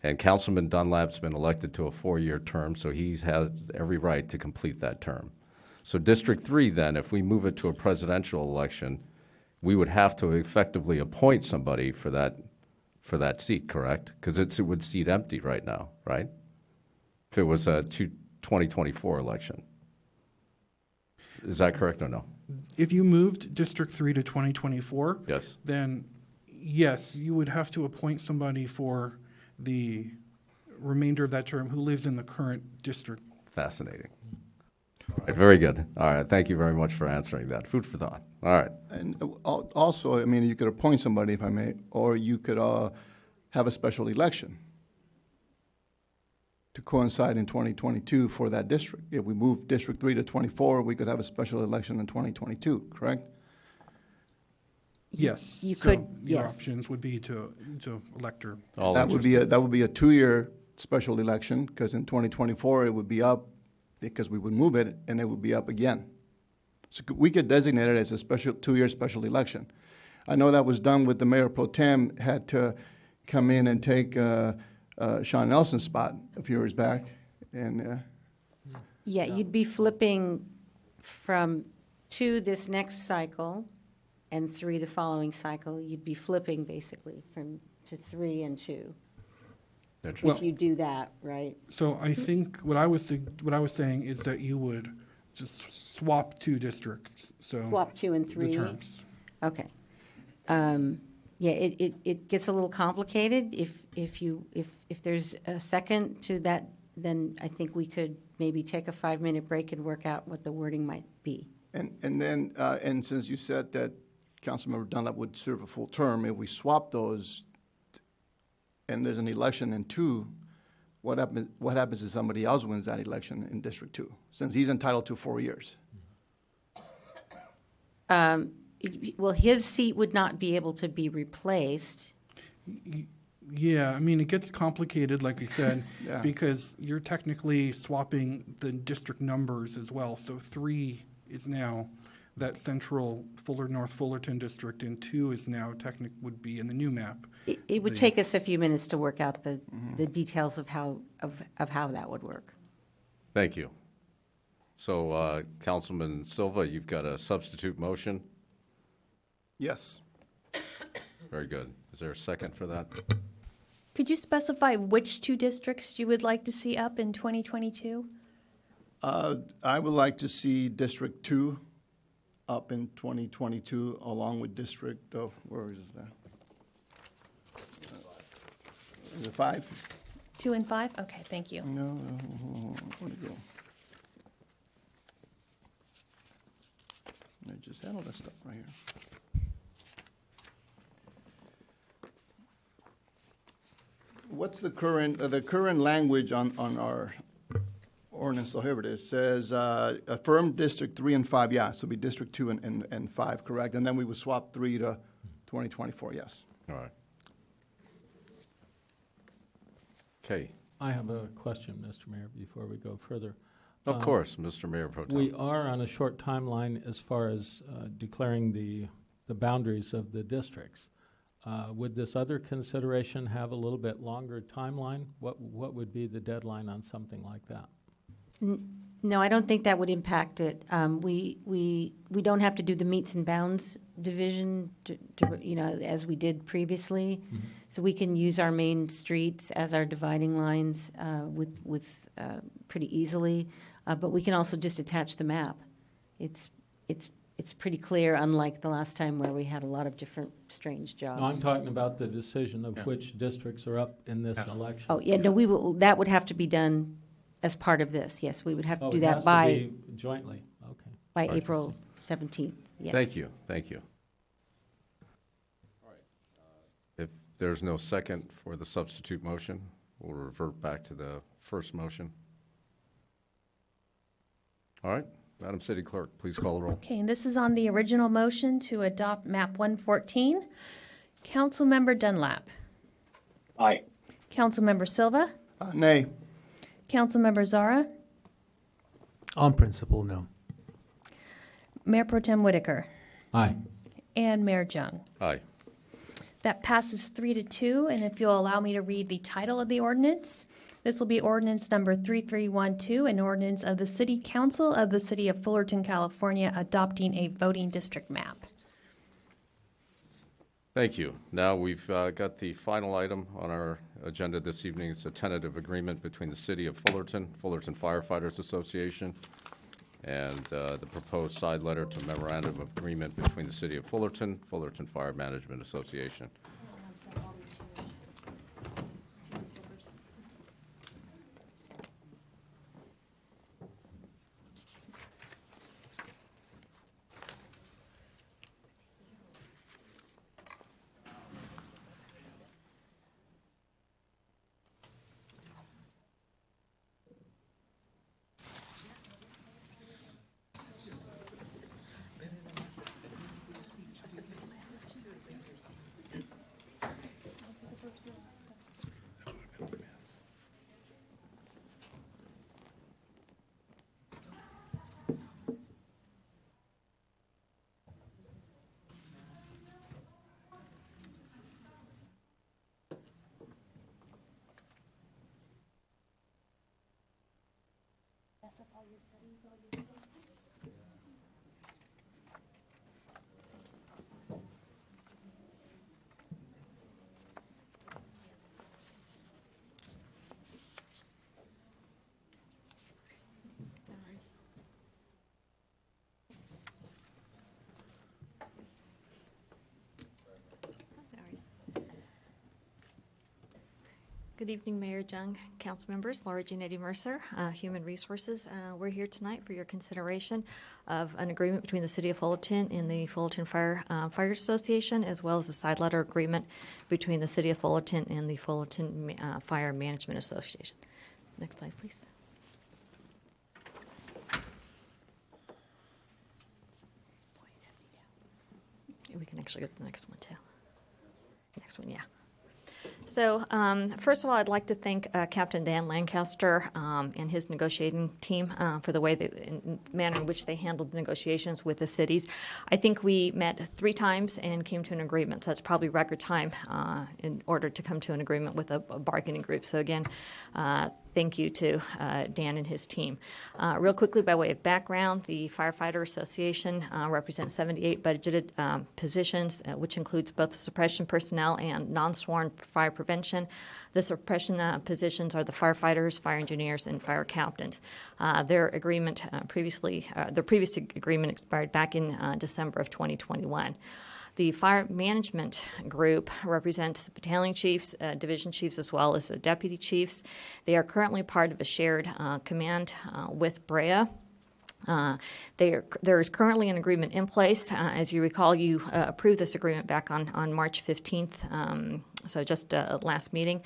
and Councilman Dunlap's been elected to a 4-year term, so he's had every right to complete that term. So District 3 then, if we move it to a presidential election, we would have to effectively appoint somebody for that seat, correct? Because it would seat empty right now, right? If it was a 2024 election. Is that correct or no? If you moved District 3 to 2024, Yes. then yes, you would have to appoint somebody for the remainder of that term who lives in the current district. Fascinating. All right, very good. All right, thank you very much for answering that. Food for thought. All right. And also, I mean, you could appoint somebody, if I may, or you could have a special election to coincide in 2022 for that district. If we move District 3 to 24, we could have a special election in 2022, correct? Yes. You so could, your yes. options would be to elect her. That would be a 2-year special election, because in 2024 it would be up, because we would move it and it would be up again. So we could designate it as a 2-year special election. I know that was done with the mayor pro tem had to come in and take Sean Nelson's spot a few years back, and Yeah, you'd be flipping from 2 this next cycle and 3 the following cycle. You'd be flipping basically to 3 and 2. If you do that, right? So I think what I was saying is that you would just swap 2 districts. So Swap 2 and 3? The terms. Okay. Yeah, it gets a little complicated. If there's a second to that, then I think we could maybe take a 5-minute break and work out what the wording might be. and then and since you said that Councilmember Dunlap would serve a full term, if we swap those, and there's an election in 2, what happens if somebody else wins that election in District 2, since he's entitled to 4 years? Well, his seat would not be able to be replaced. Yeah, I mean, it gets complicated, like I said, Yeah. because you're technically swapping the district numbers as well. So 3 is now that central North Fullerton district, and 2 is now would be in the new map. It would take us a few minutes to work out the details of how that would work. Thank you. So Councilman Silva, you've got a substitute motion? Yes. Very good. Is there a second for that? Could you specify which two districts you would like to see up in 2022? I would like to see District 2 up in 2022, along with District, where is that? Is it 5? 2 and 5? Okay, thank you. No, where'd it go? I just had all that stuff right here. What's the current language on our ordinance? So here it is. Says affirm District 3 and 5. Yeah, so it'd be District 2 and 5, correct? And then we would swap 3 to 2024. Yes. All right. Okay. I have a question, Mr. Mayor, before we go further. Of course, Mr. Mayor Pro Tem. We are on a short timeline as far as declaring the boundaries of the districts. Would this other consideration have a little bit longer timeline? What would be the deadline on something like that? No, I don't think that would impact it. We don't have to do the meets and bounds division, as we did previously. Mm-hmm. So we can use our main streets as our dividing lines with pretty easily. But we can also just attach the map. It's pretty clear, unlike the last time where we had a lot of different strange jobs. No, I'm talking about the decision of which districts are up in this election. Oh, yeah, no, that would have to be done as part of this. Yes, we would have to do it that has to by be jointly. Okay. by April 17th. Yes. Thank you. Thank you. All right. If there's no second for the substitute motion, we'll revert back to the first motion. All right. Madam City Clerk, please call the roll. Okay, and this is on the original motion to adopt map 114. Councilmember Dunlap. Aye. Councilmember Silva. Nay. Councilmember Zara. On principle, no. Mayor Pro Tem Whitaker. Aye. And Mayor Jung. Aye. That passes 3-2, and if you'll allow me to read the title of the ordinance. This will be ordinance number 3312, an ordinance of the City Council of the City of Fullerton, California, adopting a voting district map. Thank you. Now we've got the final item on our agenda this evening. It's a tentative agreement between the City of Fullerton, Fullerton Firefighters Association, and the proposed side letter to memorandum of agreement between the City of Fullerton, Fullerton Fire Management Association. Good evening, Mayor Jung, council members, Laura Giannetti Mercer, Human Resources. We're here tonight for your consideration of an agreement between the City of Fullerton and the Fullerton Fire Association, as well as a side letter agreement between the City of Fullerton and the Fullerton Fire Management Association. Next slide, please. We can actually go to the next one, too. Next one, yeah. So first of all, I'd like to thank Captain Dan Lancaster and his negotiating team for the way, manner in which they handled the negotiations with the cities. I think we met 3 times and came to an agreement. So that's probably record time in order to come to an agreement with a bargaining group. So again, thank you to Dan and his team. Real quickly, by way of background, the Firefighter Association represents 78 budgeted positions, which includes both suppression personnel and non-sworn fire prevention. The suppression positions are the firefighters, fire engineers, and fire captains. Their previous agreement expired back in December of 2021. The fire management group represents battalion chiefs, division chiefs, as well as deputy chiefs. They are currently part of a shared command with BREA. There is currently an agreement in place. As you recall, you approved this agreement back on March 15th, so just last meeting,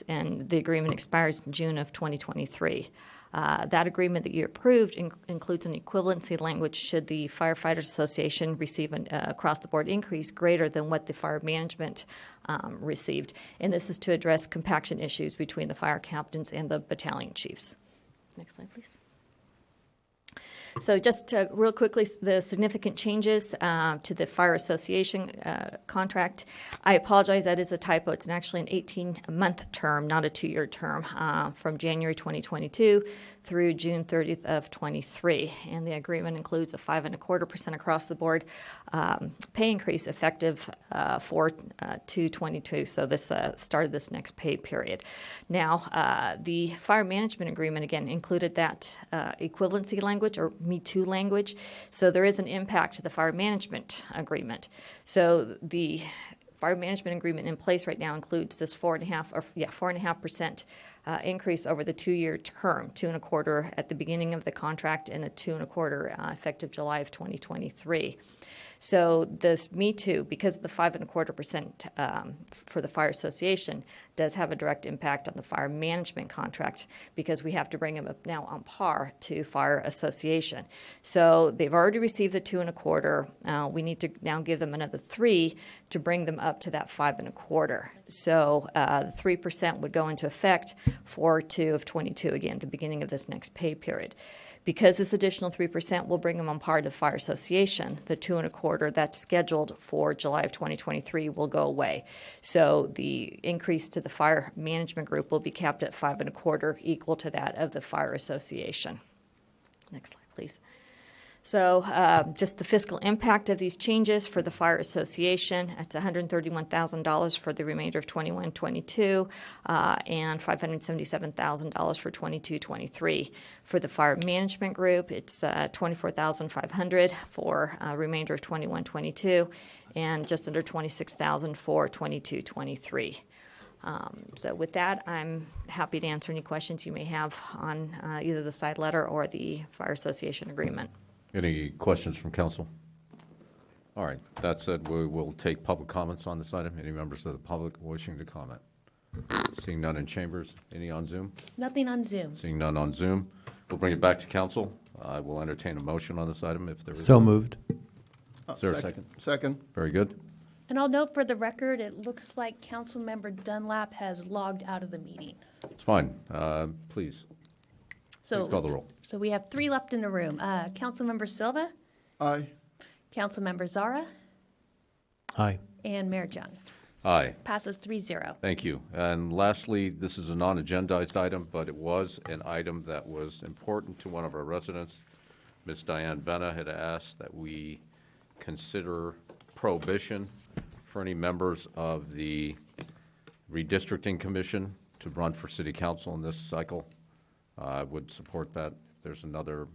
and the agreement expires in June of 2023. That agreement that you approved includes an equivalency language should the Firefighters Association receive an across-the-board increase greater than what the fire management received. And this is to address compaction issues between the fire captains and the battalion chiefs. Next slide, please. So just real quickly, the significant changes to the Fire Association contract. I apologize, that is a typo. It's actually an 18-month term, not a 2-year term, from January 2022 through June 30th of 23. And the agreement includes a 5.25% across the board pay increase effective for 2/22. So this started this next pay period. Now, the fire management agreement, again, included that equivalency language or Me Too language. So there is an impact to the fire management agreement. So the fire management agreement in place right now includes this 4.5% increase over the 2-year term, 2.25 at the beginning of the contract and a 2.25 effective July of 2023. So this Me Too, because the 5.25% for the Fire Association does have a direct impact on the fire management contract because we have to bring them up now on par to Fire Association. So they've already received the 2.25. We need to now give them another 3 to bring them up to that 5.25. So the 3% would go into effect for 2 of 22, again, the beginning of this next pay period. Because this additional 3% will bring them on par to the Fire Association, the 2.25 that's scheduled for July of 2023 will go away. So the increase to the Fire Management Group will be capped at 5.25, equal to that of the Fire Association. Next slide, please. So just the fiscal impact of these changes for the Fire Association, it's $131,000 for the remainder of 21-22 and $577,000 for 22-23. For the Fire Management Group, it's $24,500 for remainder of 21-22 and just under $26,000 for 22-23. So with that, I'm happy to answer any questions you may have on either the side letter or the Fire Association agreement. Any questions from council? All right, that said, we will take public comments on this item. Any members of the public wishing to comment? Seeing none in chambers, any on Zoom? Nothing on Zoom. Seeing none on Zoom, we'll bring it back to council. I will entertain a motion on this item if there is. So moved. Is there a second? Second. Very good. And I'll note for the record, it looks like Councilmember Dunlap has logged out of the meeting. It's fine. Please. So, Please call the roll. So we have 3 left in the room. Councilmember Silva, Aye. Councilmember Zara, Aye. and Mayor Jung. Aye. Passes 3-0. Thank you. And lastly, this is a non-agendized item, but it was an item that was important to one of our residents. Ms. Diane Benna had asked that we consider prohibition for any members of the Redistricting Commission to run for city council in this cycle. I would support that. If there's another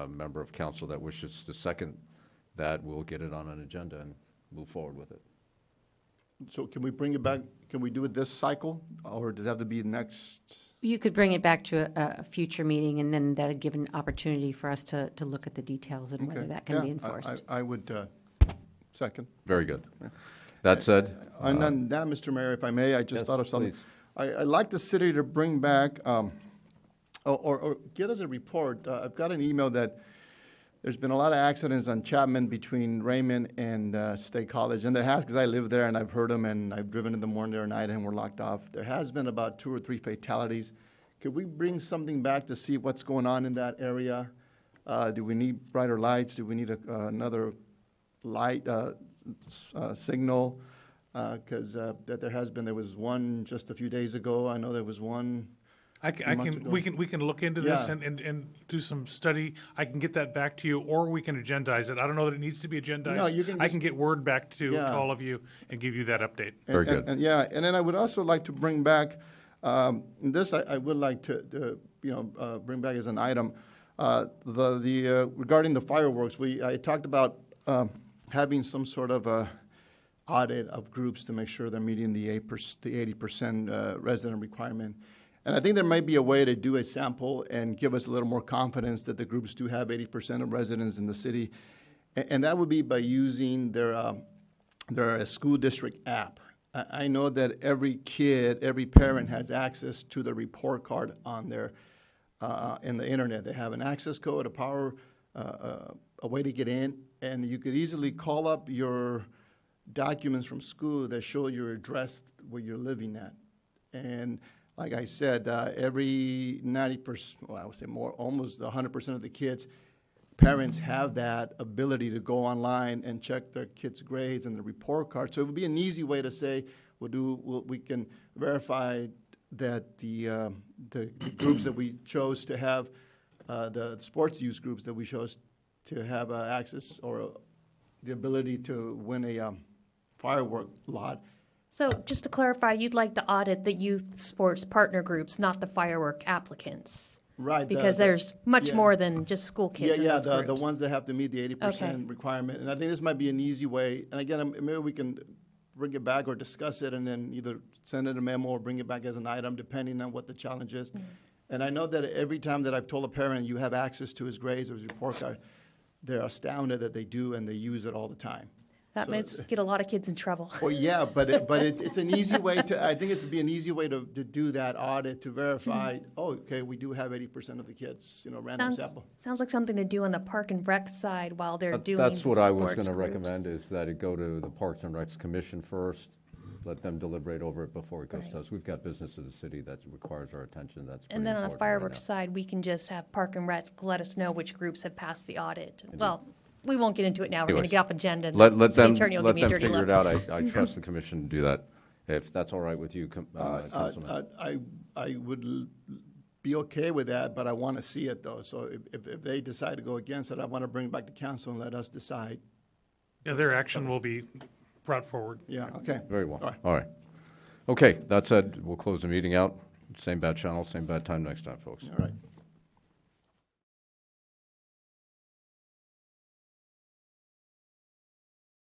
member of council that wishes to second that, we'll get it on an agenda and move forward with it. So can we bring it back? Can we do it this cycle, or does it have to be next? You could bring it back to a future meeting, and then that would give an opportunity for us to look at the details and whether that can be enforced. I would second. Very good. That said. And then that, Mr. Mayor, if I may, I just Yes, thought of something. please. I'd like the city to bring back, or get us a report. I've got an email that there's been a lot of accidents on Chapman between Raymond and State College, and there has, because I live there and I've heard them, and I've driven in the morning or night and we're locked off. There has been about 2 or 3 fatalities. Could we bring something back to see what's going on in that area? Do we need brighter lights? Do we need another light signal? Because there was one just a few days ago. I know there was one We can look into this Yeah. and do some study. I can get that back to you, or we can agendize it. I don't know that it needs to be agendized. No, you can I just- can get word back to Yeah. all of you and give you that update. Very good. And yeah, and then I would also like to bring back, this I would like to bring back as an item, regarding the fireworks. I talked about having some sort of a audit of groups to make sure they're meeting the 80% resident requirement. And I think there might be a way to do a sample and give us a little more confidence that the groups do have 80% of residents in the city. And that would be by using their school district app. I know that every kid, every parent has access to the report card on their, in the internet. They have an access code, a way to get in, and you could easily call up your documents from school that show your address where you're living at. And like I said, every 90%, well, I would say more, almost 100% of the kids, parents have that ability to go online and check their kids' grades and the report card. So it would be an easy way to say, we can verify that the groups that we chose to have, the sports use groups that we chose to have access or the ability to win a firework lot. So just to clarify, you'd like to audit the youth sports partner groups, not the firework applicants? Right. Because there's much more than just school kids in those the groups. ones that have to meet the 80% requirement. And I think this might be an easy way. And again, maybe we can bring it back or discuss it and then either send it a memo or bring it back as an item, depending on what the challenge is. And I know that every time that I've told a parent you have access to his grades or his report card, they're astounded that they do and they use it all the time. That So might get a lot of kids in trouble. Well, yeah, but it's an easy way to, I think it would be an easy way to do that audit to verify, oh, okay, we do have 80% of the kids, random sample. Sounds like something to do on the Park and Rec side while they're doing That's the what I was sports going to groups. recommend, is that it go to the Parks and Recs Commission first, let them deliberate over it before it goes to us. We've got business of the city that requires our attention, that's pretty And then on the important right fireworks now. side, we can just have Park and Rec let us know which groups have passed the audit. Well, we won't get into it now. We're going to Anyways, get off agenda. And Let the them attorney will give me a dirty figure look. it out. I trust the commission to do that, if that's all right with you, Councilman. I would be okay with that, but I want to see it though. So if they decide to go against it, I want to bring it back to council and let us decide. Yeah, their action will be brought forward. Yeah, okay. Very well. All right. All right. Okay, that said, we'll close the meeting out. Same bad channel, same bad time next time, folks. All right.